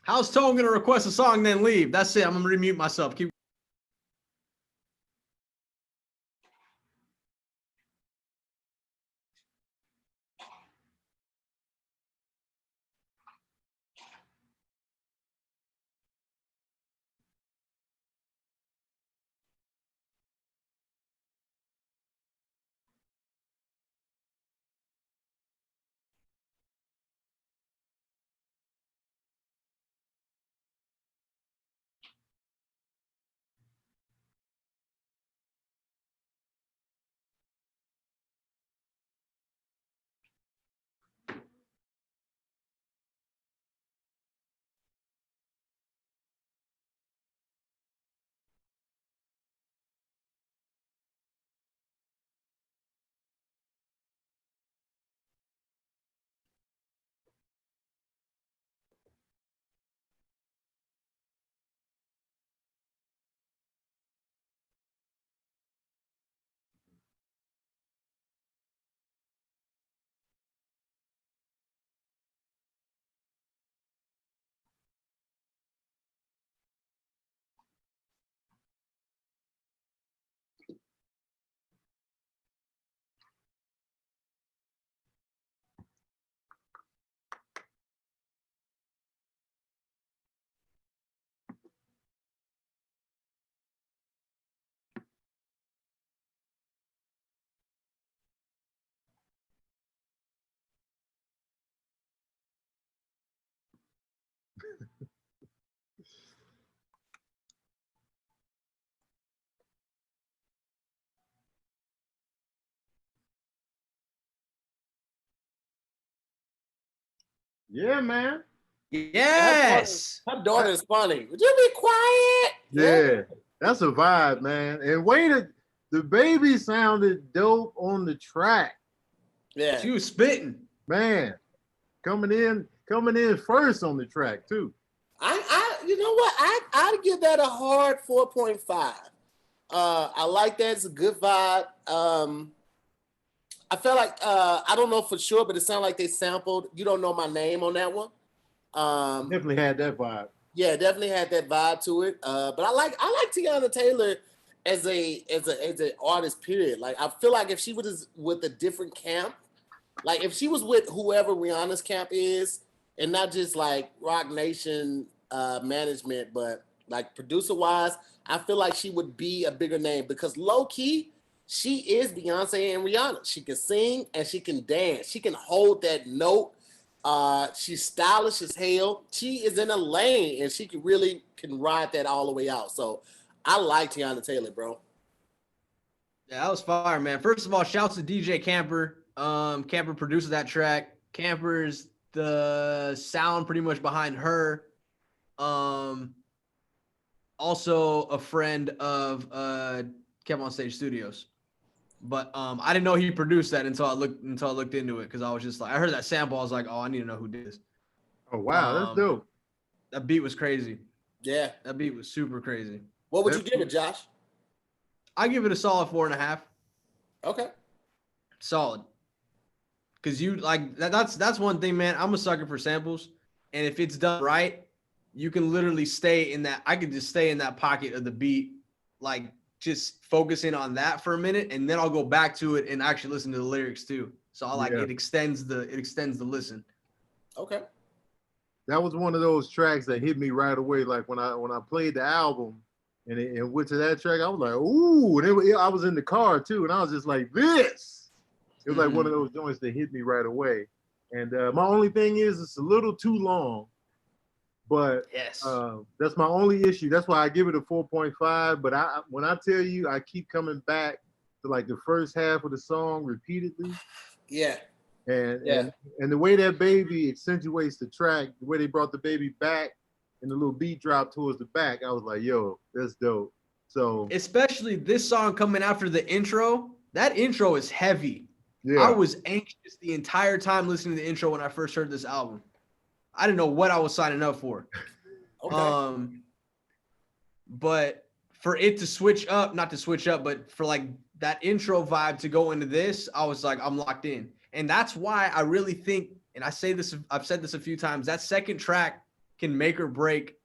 How's Tone gonna request a song then leave? That's it. I'm gonna remute myself. Keep Yeah, man. Yes. Her daughter is funny. Would you be quiet? Yeah, that's a vibe, man. And the baby sounded dope on the track, Yeah. She was spitting. man. Coming in first on the track too. You know what? I'd give that a hard 4.5. I like that. It's a good vibe. I felt like I don't know for sure, but it sounded like they sampled "You Don't Know My Name" on that one. Definitely had that vibe. Yeah, definitely had that vibe to it. But I like Tiana Taylor as an artist. Period. Like I feel like if she was with a different camp, like if she was with whoever Rihanna's camp is, and not just like Rock Nation management, but like producer wise, I feel like she would be a bigger name because low key, she is Beyonce and Rihanna. She can sing and she can dance. She can hold that note. She's stylish as hell. She is in a lane and she can ride that all the way out. So I like Tiana Taylor, bro. Yeah, that was fire, man. First of all, shouts to DJ Camper. Camper produces that track. Camper's the sound pretty much behind her. Also a friend of Kev on Stage Studios. But I didn't know he produced that until I looked into it because I was just like I heard that sample. I was like, oh, I need to know who did this. Oh wow, that's dope. That beat was crazy. Yeah. That beat was super crazy. What would you give it, Josh? I give it a solid 4.5. Okay. Solid. Cause you like that's one thing, man. I'm a sucker for samples. And if it's done right, you can literally stay in that. I could just stay in that pocket of the beat, like just focusing on that for a minute, and then I'll go back to it and actually listen to the lyrics too. So I like it extends the listen. Okay. That was one of those tracks that hit me right away. Like when I played the album and it went to that track, I was like, ooh, and I was in the car too, and I was just like, this. It was like one of those joints that hit me right away. And my only thing is it's a little too long, but Yes. that's my only issue. That's why I give it a 4.5. But when I tell you, I keep coming back to like the first half of the song repeatedly. Yeah. And the way that baby accentuates the track, the way they brought the baby back and the little beat drop towards the back, I was like, yo, that's dope. So especially this song coming after the intro, that intro is heavy. yeah. I was anxious the entire time listening to the intro when I first heard this album. I didn't know what I was signing up for. Okay. But for it to switch up, not to switch up, but for like that intro vibe to go into this, I was like, I'm locked in. And that's why I really think, and I've said this a few times, that second track can make or break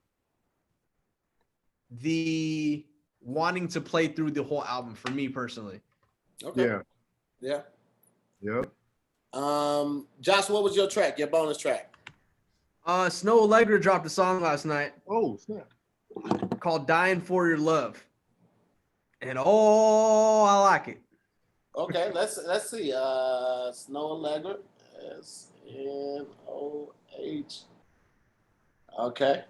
the wanting to play through the whole album for me personally. Okay. Yeah. Yep. Josh, what was your track? Your bonus track? Snow Allegra dropped a song last night. Oh, snap. Called Dying for Your Love. And oh, I like it. Okay, let's see. Snow Allegra. SNOH. Okay.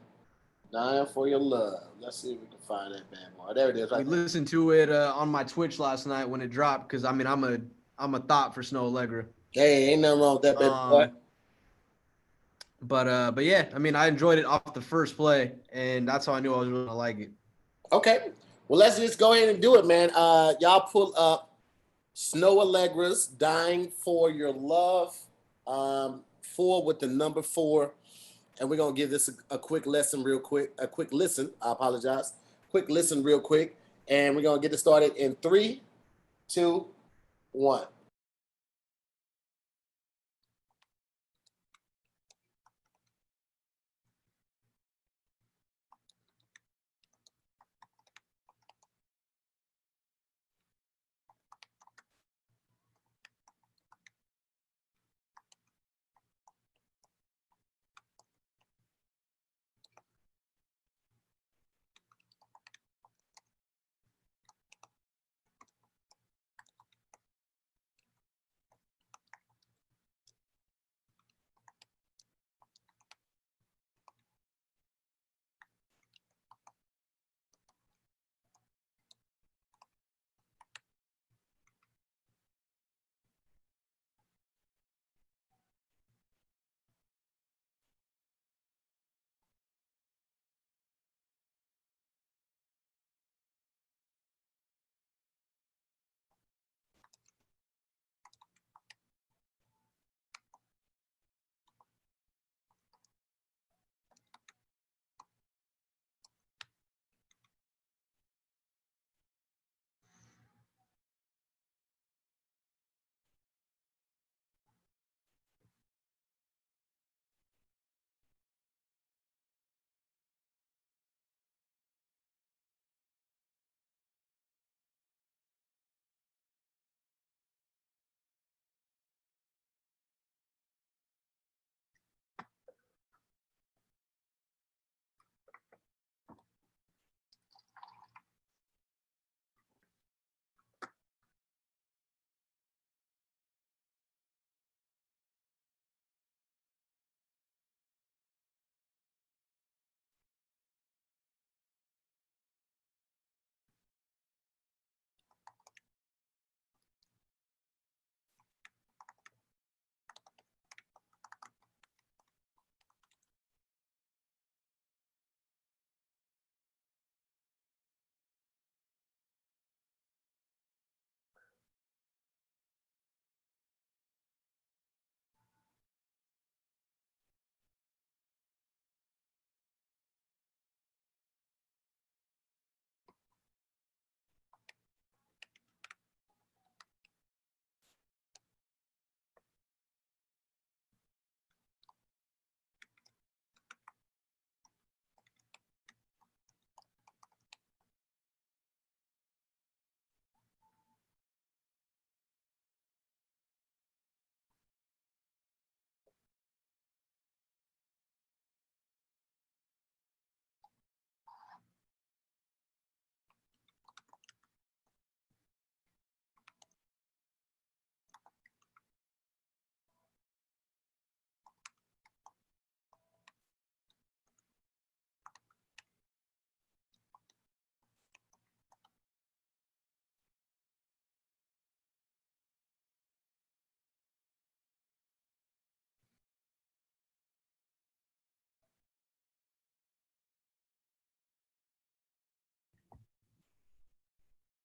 Dying for Your Love. Let's see if we can find that bad boy. There it is. We listened to it on my Twitch last night when it dropped because I mean I'm a thought for Snow Allegra. Hey, ain't nothing wrong with that, baby boy. But yeah, I mean I enjoyed it off the first play, and that's how I knew I was really gonna like it. Okay. Well, let's just go ahead and do it, man. Y'all pull up Snow Allegra's Dying for Your Love. 4 with the number 4. And we're going to give this a quick lesson real quick. A quick listen. I apologize. Quick listen real quick. And we're going to get it started in 3, 2, 1.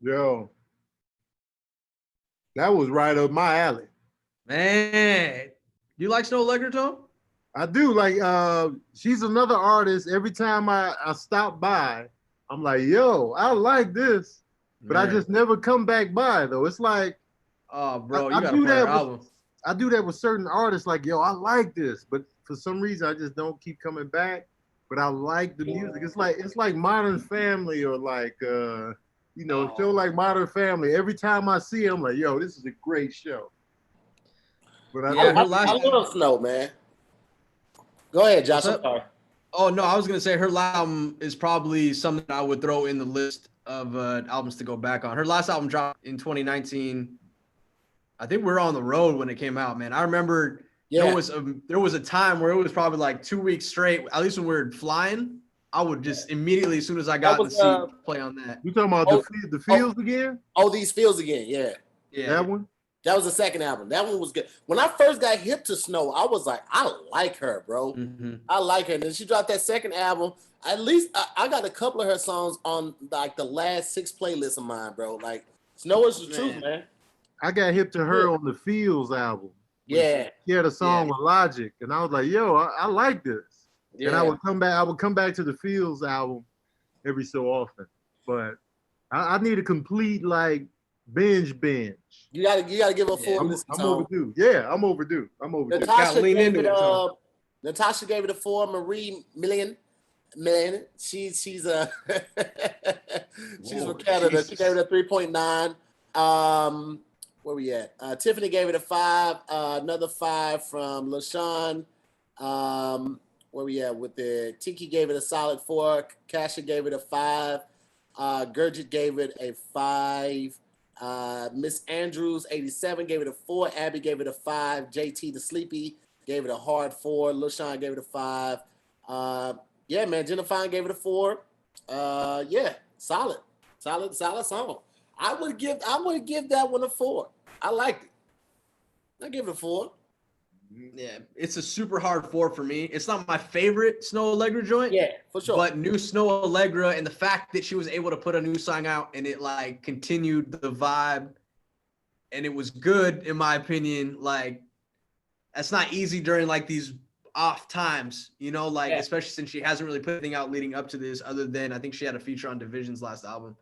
Yo, that was right up my alley. Man, you like Snow Allegra, Tom? I do like she's another artist. Every time I stop by, I'm like, yo, I like this. But I Man. just never come back by though. It's like Oh, bro, I you gotta do play her that album. I do that with certain artists, like, yo, I like this, but for some reason I just don't keep coming back. But I like the music. It's like Modern Family or like a show like Modern Family. Every time I see it, I'm like, yo, this is a great show. But Yeah, her I last. love Snow, man. Go ahead, Josh. What's I'm up? sorry. Oh no, I was gonna say her last album is probably something I would throw in the list of albums to go back on. Her last album dropped in 2019. I think we were on the road when it came out, man. I remember Yeah. there was a time where it was probably like 2 weeks straight. At least when we were flying, I would just immediately, as soon as I got in the seat, play on that. You talking about the Fields again? Oh, These Fields again. Yeah. Yeah, That one? That was the second album. That one was good. When I first got hip to Snow, I was like, I like her, bro. Mm-hmm. I like her. And then she dropped that second album. At least I got a couple of her songs on like the last 6 playlists of mine, bro. Like Snow is the truth, man. I got hip to her on the Fields album. Yeah. She had a song with Logic, and I was like, yo, I like this. Yeah. And I would come back to the Fields album every so often. But I need a complete like binge. You gotta give her a full I'm listen. overdue. Yeah, I'm overdue. Natasha lean gave into it it, Tom. Natasha gave it a 4. Marie Million. She's she's from Canada. Jesus. She gave it a 3.9. Where we at? Tiffany gave it a 5. Another 5 from LaShawn. Where we at with it? Tiki gave it a solid 4. Kasha gave it a 5. Gurjit gave it a 5. Miss Andrews 87 gave it a 4. Abby gave it a 5. JT the Sleepy gave it a hard 4. LaShawn gave it a 5. Yeah, man. Jenna Fine gave it a 4. Yeah, solid song. I would give that one a 4. I liked it. I give it a 4. Yeah, it's a super hard 4 for me. It's not my favorite Snow Allegra joint. Yeah, for sure. But new Snow Allegra and the fact that she was able to put a new song out and it like continued the vibe and it was good in my opinion. Like that's not easy during like these off times, especially since she hasn't really put anything out leading up to this other than I think she had a feature on Division's last album.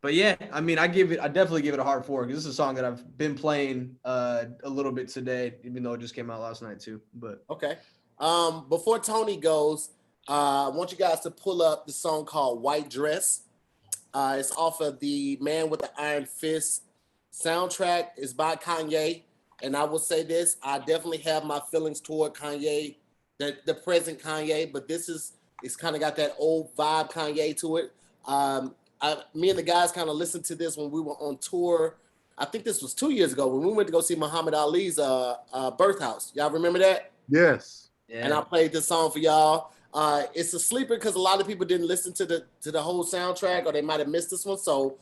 But yeah, I mean, I definitely give it a hard 4 because this is a song that I've been playing a little bit today, even though it just came out last night too. But okay. Before Tony goes, I want you guys to pull up the song called White Dress. It's off of the Man with the Iron Fist soundtrack. It's by Kanye. And I will say this, I definitely have my feelings toward Kanye, the present Kanye, but it's kind of got that old vibe Kanye to it. Me and the guys kind of listened to this when we were on tour. I think this was 2 years ago when we went to go see Muhammad Ali's birth house. Y'all remember that? Yes. yeah. And I played this song for y'all. It's a sleeper because a lot of people didn't listen to the whole soundtrack or they might have missed this one. So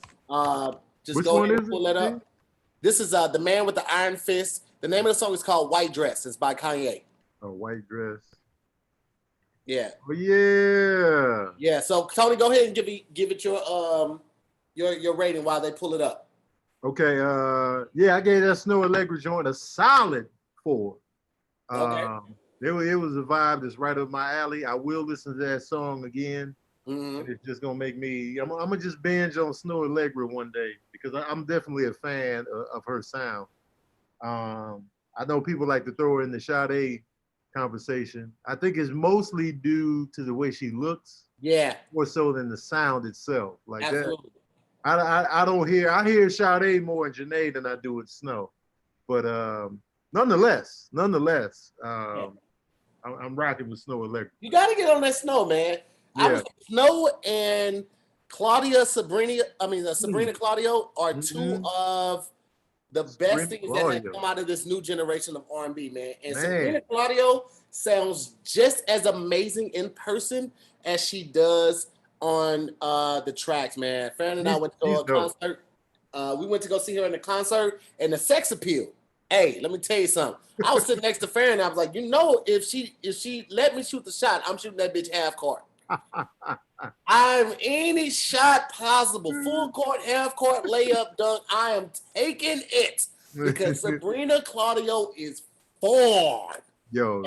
just go ahead and pull that up. This is the Man with the Iron Fist. The name of the song is called White Dress. It's by Kanye. A white dress. Yeah. Oh yeah. Yeah. So Tony, go ahead and give it your rating while they pull it up. Okay. Yeah, I gave that Snow Allegra joint a solid 4. Okay. It was a vibe that's right up my alley. I will listen to that song again. Mm-hmm. It's just gonna make me. I'm gonna just binge on Snow Allegra one day because I'm definitely a fan of her sound. I know people like to throw her in the Sade conversation. I think it's mostly due to the way she looks, Yeah. more so than the sound itself. Like Absolutely. that, I don't hear. I hear Sade more in Janae than I do with Snow, but nonetheless, I'm rocking with Snow Allegra. You got to get on that Snow, man. Yeah. Snow and Sabrina Claudio are two of the best things that have come out of this new generation of R&B, man. And Sabrina Claudio sounds just as amazing in person as she does on the tracks, man. Farron and I went to a concert. We went to go see her in the concert, and the sex appeal. Hey, let me tell you something. I was sitting next to Farron, and I was like, if she let me shoot the shot, I'm shooting that bitch half court. I'm any shot possible. Full court, half court, layup, dunk. I am taking it because Sabrina Claudio is born. Yo,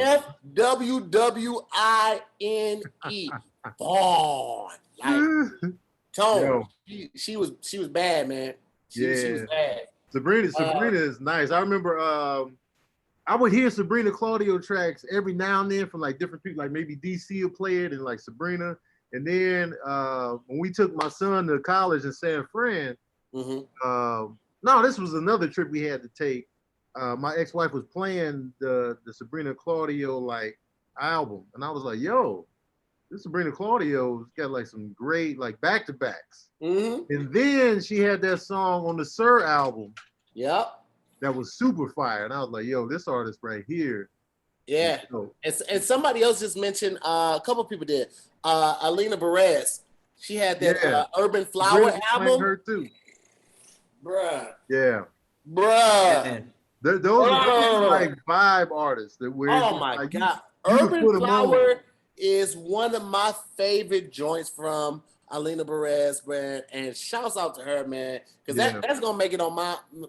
FWWINE. Born. Like Tone. yo, She was bad, man. She was yeah. bad. Sabrina is nice. I remember I would hear Sabrina Claudio tracks every now and then from like different people, like maybe DC will play it and like Sabrina. And then when we took my son to college in San Fran, no, this was another trip we had to take. My ex-wife was playing the Sabrina Claudio like album, and I was like, "Yo, this Sabrina Claudio's got like some great like back-to-backs." And then she had that song on the Sir album. Yep. That was super fire, and I was like, "Yo, this artist right here." Yeah. And somebody else just mentioned, a couple people did. Alina Perez. She had that Urban Flower album. Her too. Bruh. Yeah. Bruh. Those are like vibe artists that we're. Oh my like, God. Urban Flower is one of my favorite joints from Alina Perez, man. And shouts out to her, man. Because that's gonna make it on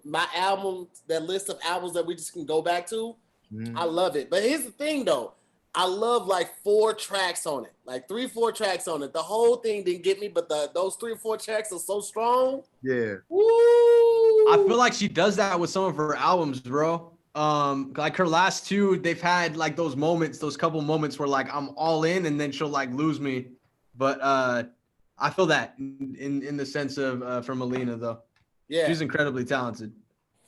my album, that list of albums that we just can go back to. I love it. But here's the thing though. I love like 4 tracks on it. Like 3-4 tracks on it. The whole thing didn't get me, but those 3 or 4 tracks are so strong. Yeah. Woo! I feel like she does that with some of her albums, bro. Like her last 2, they've had like those moments, those couple moments where like I'm all in and then she'll like lose me. But I feel that in the sense of from Alina though. Yeah. She's incredibly talented.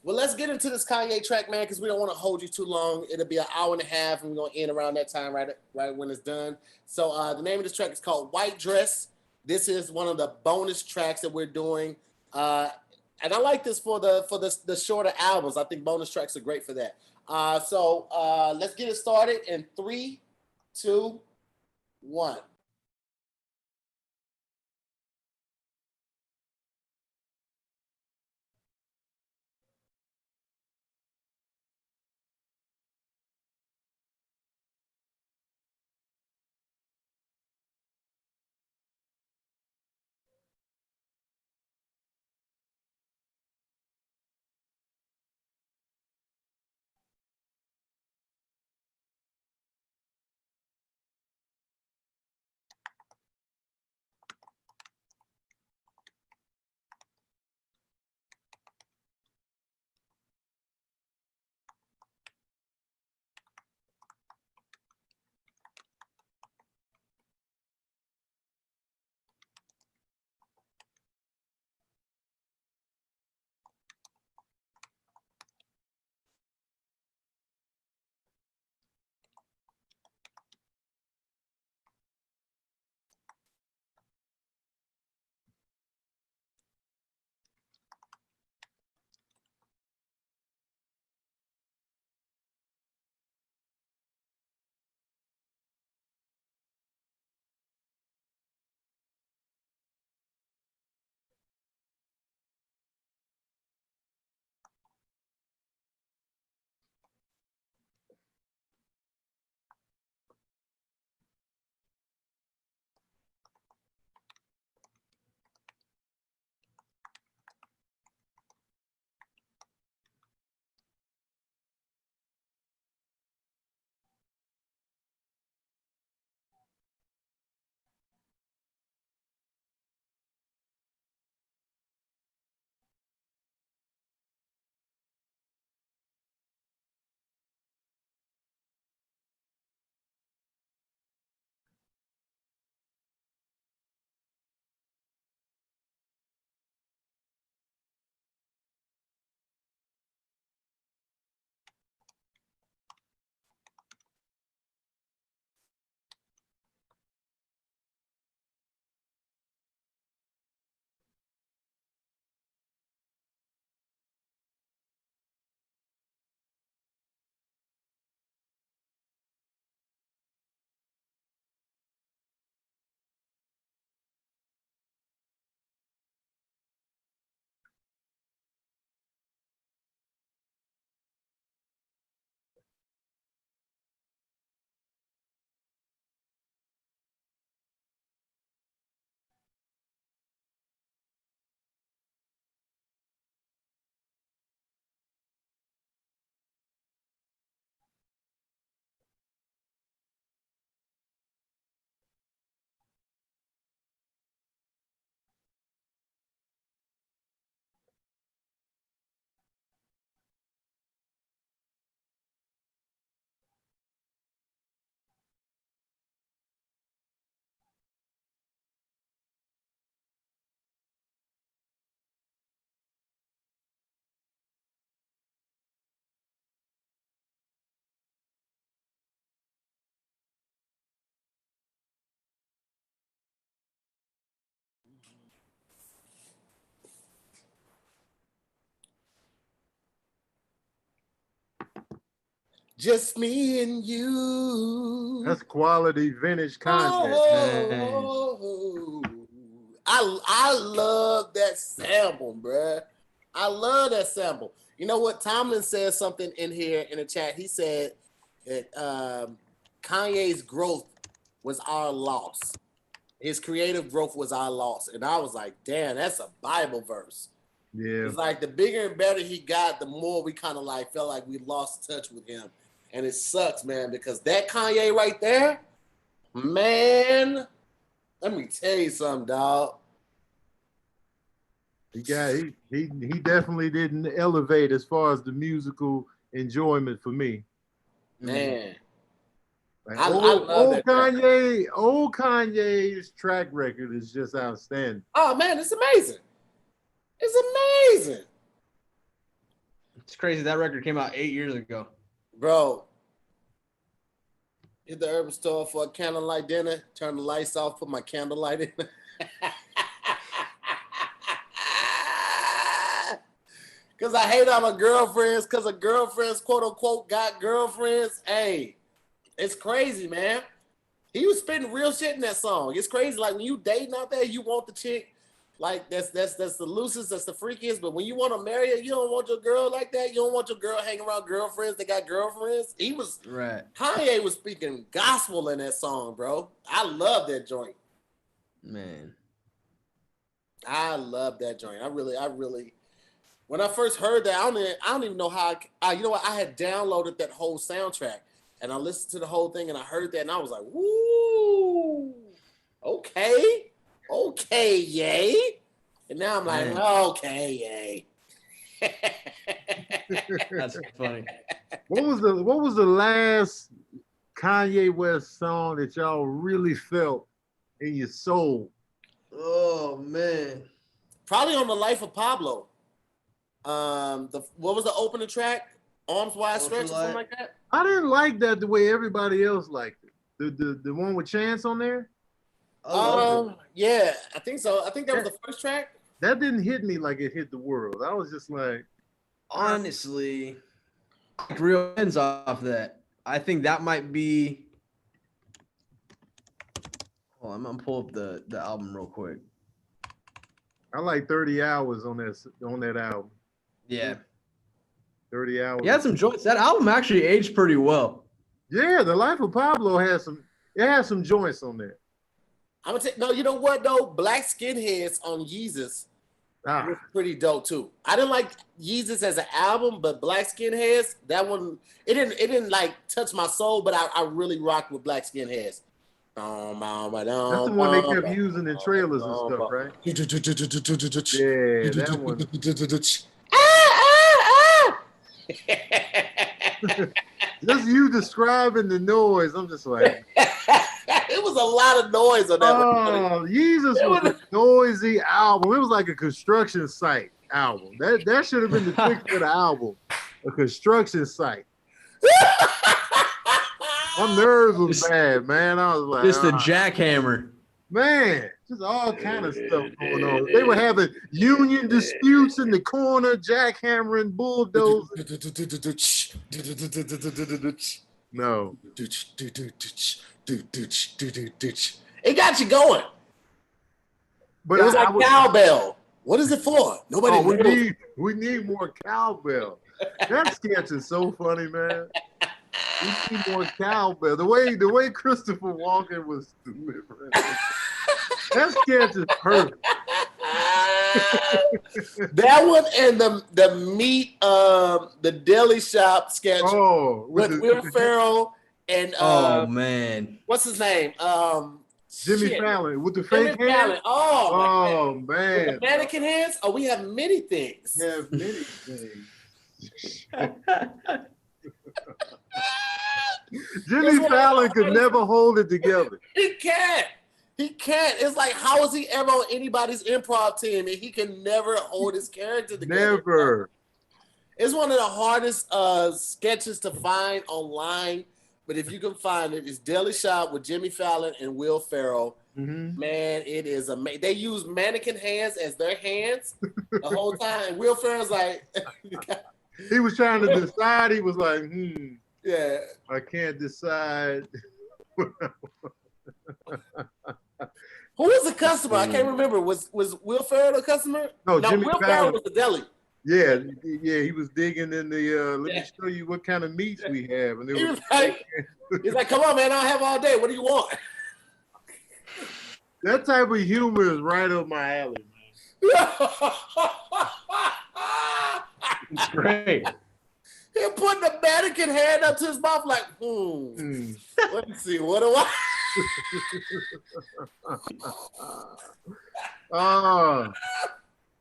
Well, let's get into this Kanye track, man, because we don't want to hold you too long. It'll be an hour and a half, and we're going to end around that time right when it's done. So the name of this track is called White Dress. This is one of the bonus tracks that we're doing. And I like this for the shorter albums. I think bonus tracks are great for that. So let's get it started in 3, 2, 1. just me and you. That's quality vintage Kanye. Oh, I love that sample, bruh. I love that sample. You know what? Tomlin said something in here in the chat. He said that Kanye's growth was our loss. His creative growth was our loss. And I was like, damn, that's a Bible verse. Yeah. It's like the bigger and better he got, the more we kind of like felt like we lost touch with him. And it sucks, man, because that Kanye right there, man, let me tell you something, dog. He definitely didn't elevate as far as the musical enjoyment for me. Man. Like I love that old Kanye's track record is just outstanding. Oh man, it's amazing. It's amazing. It's crazy. That record came out 8 years ago. Bro, hit the urban store for a candlelight dinner, turn the lights off, put my candlelight in. Because I hate on my girlfriends, because of girlfriends, quote unquote, got girlfriends. Hey, it's crazy, man. He was spitting real shit in that song. It's crazy. Like when you dating out there, you want the chick, like that's the loosest, that's the freakiest. But when you want to marry her, you don't want your girl like that. You don't want your girl hanging around girlfriends that got girlfriends. Kanye was speaking gospel in that song, bro. I love that joint. Man. I love that joint. I really. When I first heard that, I don't even know how. You know what? I had downloaded that whole soundtrack, and I listened to the whole thing, and I heard that, and I was like, "Woo, okay, yay!" And now I'm like, "Okay, yay." That's funny. What was the last Kanye West song that y'all really felt in your soul? Oh man. Probably on The Life of Pablo. What was the opening track? Arms Wide Stretch or something like that? I didn't like that the way everybody else liked it. The one with Chance on there? Yeah, I think so. I think that was the first track. That didn't hit me like it hit the world. I was just like, honestly, real ends off that. I think that might be. Oh, I'm gonna pull up the album real quick. I like 30 Hours on that album. Yeah. 30 Hours. He had some joints. That album actually aged pretty well. Yeah, The Life of Pablo has some joints on there. I'm gonna no, you know what though? Black Skinheads on Yeezus was pretty dope too. I didn't like Yeezus as an album, but Black Skinheads, that one, it didn't like touch my soul, but I really rocked with Black Skinheads. That's the one they kept using in trailers and stuff, right? Yeah, that one. Just you describing the noise, I'm just like. It was a lot of noise on that one. Oh, Jesus was a noisy album. It was like a construction site album. That should have been the title of the album. A construction site. My nerves was bad, man. I was like, just the jackhammer. Man, just all kind of stuff going on. They were having union disputes in the corner, jackhammering, bulldozing. No. It got you going. But it was like cowbell. What is it for? Nobody knows. We need more cowbell. That sketch is so funny, man. We need more cowbell. The way Christopher Walken was delivering. That sketch is perfect. That one and the meat the deli shop sketch with Will Ferrell and oh man, what's his name? Jimmy Fallon with the fake hands. Oh man, with the mannequin hands. Oh, we have many things. We have many things. Jimmy Fallon could never hold it together. He can't. It's like, how is he ever on anybody's improv team and he can never hold his character together? Never. It's one of the hardest sketches to find online, but if you can find it, it's Deli Shop with Jimmy Fallon and Will Ferrell. Mm-hmm. Man, it is amazing. They use mannequin hands as their hands the whole time. And Will Ferrell's like, he was trying to decide. He was like, Yeah. I can't decide. Who was the customer? I can't remember. Was Will Ferrell the customer? No, Jimmy Will Fallon. Ferrell was the deli. Yeah, he was digging in the. Let me show you what kind of meats we have, and He was he's like, "Come on, man, I have all day. What do you want?" That type of humor is right up my alley, man. It's great. He putting the mannequin hand up to his mouth like, let me see, what do I? Oh,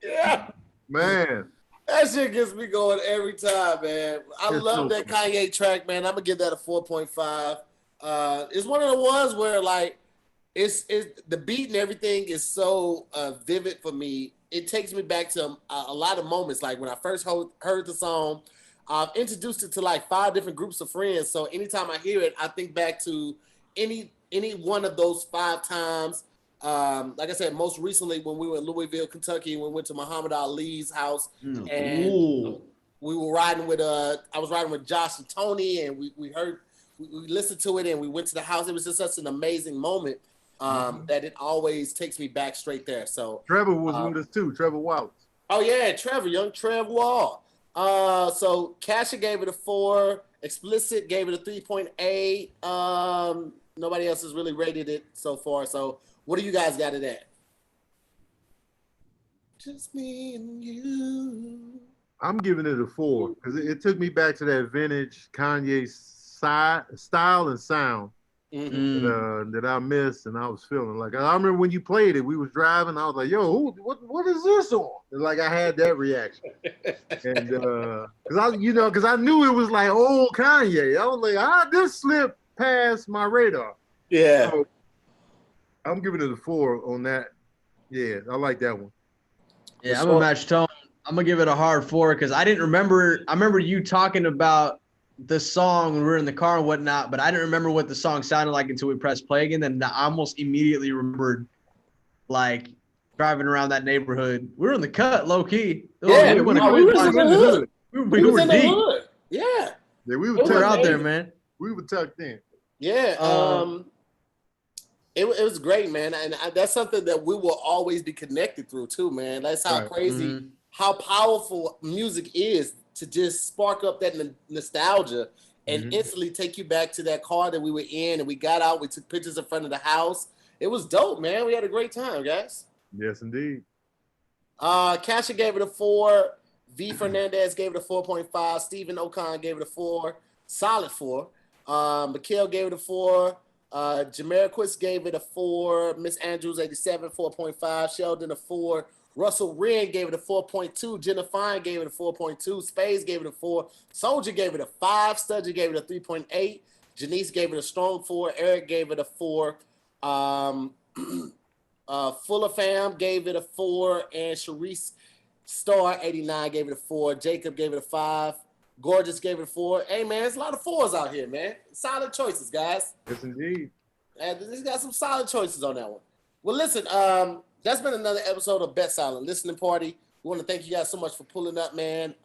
Yeah, man. that shit gets me going every time, man. I It's love so that Kanye track, man. I'm gonna give that a 4.5. It's one of the ones where like it's the beat and everything is so vivid for me. It takes me back to a lot of moments. Like when I first heard the song, I've introduced it to like 5 different groups of friends. So anytime I hear it, I think back to any one of those 5 times. Like I said, most recently when we were in Louisville, Kentucky, we went to Muhammad Ali's house, and we were riding with I was riding with Josh and Tony, and we listened to it, and we went to the house. It was just such an amazing moment that it always takes me back straight there. So Trevor was with us too. Trevor Wallace. Oh yeah, Trevor, young Trev Wall. So Kasha gave it a 4. Explicit gave it a 3.8. Nobody else has really rated it so far. So what do you guys got it at? Just me and you. I'm giving it a 4 because it took me back to that vintage Kanye style and sound that I missed, and I was feeling like I remember when you played it. We was driving. I was like, "Yo, what is this on?" And like I had that reaction, and because I knew it was like old Kanye. I was like, "How did this slip past my radar?" Yeah. So, I'm giving it a 4 on that. Yeah, I like that one. Yeah, I'm a match tone. I'm gonna give it a hard 4 because I didn't remember. I remember you talking about the song when we were in the car and whatnot, but I didn't remember what the song sounded like until we pressed play again. Then I almost immediately remembered, like driving around that neighborhood. We were in the cut, low key. Yeah, we we was in the hood. We were in the deep. hood. Yeah. Yeah, we We were out there, man. We were tucked in. Yeah. It was great, man, and that's something that we will always be connected through too, man. That's how crazy, how powerful music is to just spark up that nostalgia and instantly take you back to that car that we were in, and we got out, we took pictures in front of the house. It was dope, man. We had a great time, guys. Yes, indeed. Kasha gave it a 4. V Fernandez gave it a 4.5. Stephen Ocon gave it a 4. Solid 4. Mikhail gave it a 4. Jamarquis gave it a 4. Miss Andrews 87, 4.5. Sheldon a 4. Russell Wren gave it a 4.2. Jenna Fine gave it a 4.2. Spades gave it a 4. Soldier gave it a 5. Studger gave it a 3.8. Janice gave it a strong 4. Eric gave it a 4. Fuller Fam gave it a 4. And Sharice Star 89 gave it a 4. Jacob gave it a 5. Gorgeous gave it a 4. Hey, man, there's a lot of 4s out here, man. Solid choices, guys. Yes, indeed. And he's got some solid choices on that one. Well, listen, that's been another episode of Bet Silent Listening Party. We want to thank you guys so much for pulling up, man.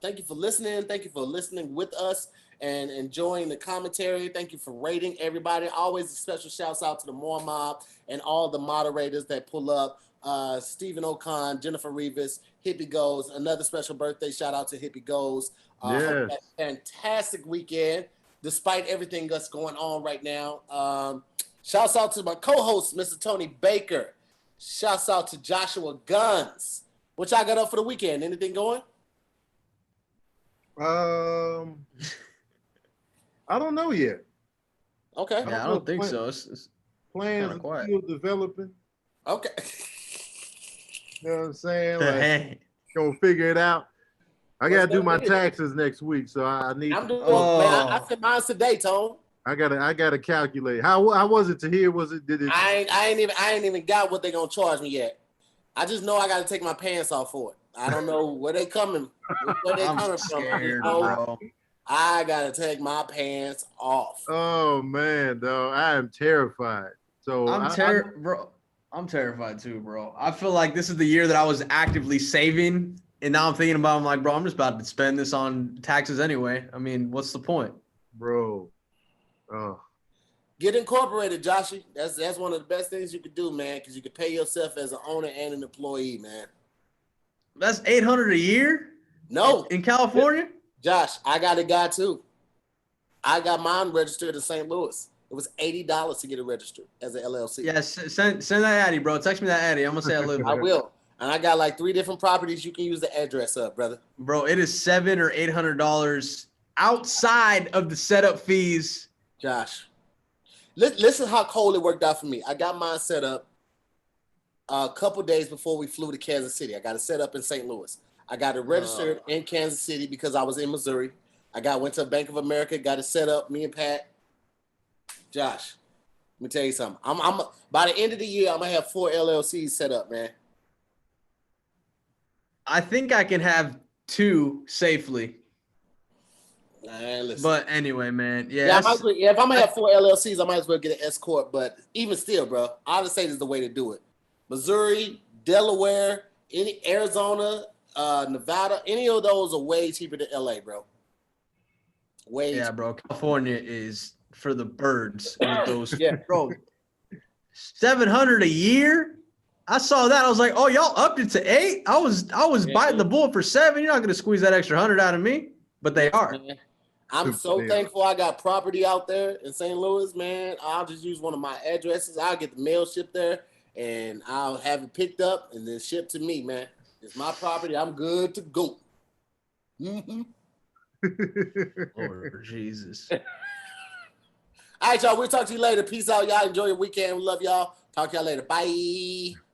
Thank you for listening. Thank you for listening with us and enjoying the commentary. Thank you for rating everybody. Always a special shouts out to the More Mob and all the moderators that pull up. Stephen Ocon, Jennifer Rivas, Hippie Goes. Another special birthday shout out to Hippie Goes. Hope you had a fantastic weekend, despite everything that's going on right now. Shouts out to my co-host, Mr. Tony Baker. Shouts out to Joshua Guns. What y'all got up for the weekend? Anything going? I don't know yet. Okay. Yeah, I don't think so. It's plans kinda quiet. still developing. Okay. You know what I'm saying? Like, gonna figure it out. I gotta do my taxes next week, so I need. I'm doing. Man, I said mine today, Tone. I gotta calculate. How was it to hear? Was it? Did it? I ain't even got what they gonna charge me yet. I just know I gotta take my pants off for it. I don't know where they coming. Where they coming scared, from? bro. I gotta take my pants off. Oh man, though, I am terrified. So bro. I'm terrified too, bro. I feel like this is the year that I was actively saving, and now I'm thinking about. I'm like, bro, I'm just about to spend this on taxes anyway. I mean, what's the point? bro. Oh, Get incorporated, Joshy. That's one of the best things you could do, man, because you can pay yourself as an owner and an employee, man. That's $800 a year No, in California. Josh, I got a guy too. I got mine registered in St. Louis. It was $80 to get it registered as an LLC. Yes, send that Addy, bro. Text me that Addy. I'm gonna say I live I there. will. And I got like 3 different properties you can use the address of, brother. Bro, it is $700 or $800 outside of the setup fees. Josh, listen how cold it worked out for me. I got mine set up a couple days before we flew to Kansas City. I got it set up in St. Louis. I got it registered in Kansas City because I was in Missouri. Went to Bank of America, got it set up, me and Pat. Josh, let me tell you something. I'm by the end of the year, I'm gonna have 4 LLCs set up, man. I think I can have 2 safely. Man, listen. But anyway, man. Yeah. Yeah, if I'm gonna have 4 LLCs, I might as well get an escort. But even still, bro, I would say this is the way to do it. Missouri, Delaware, any Arizona, Nevada, any of those are way cheaper than LA, bro. Way Yeah, cheaper. bro. California is for the birds with those. Yeah. Bro, $700 a year. I saw that. I was like, oh, y'all upped it to 8. I was biting the bullet for 7. You're not gonna squeeze that extra 100 out of me, but they are. I'm so thankful I got property out there in St. Louis, man. I'll just use one of my addresses. I'll get the mail shipped there, and I'll have it picked up and then shipped to me, man. It's my property. I'm good to go. Mm-hmm. Lord Jesus. All right, y'all. We'll talk to you later. Peace out, y'all. Enjoy your weekend. We love y'all. Talk to y'all later. Bye.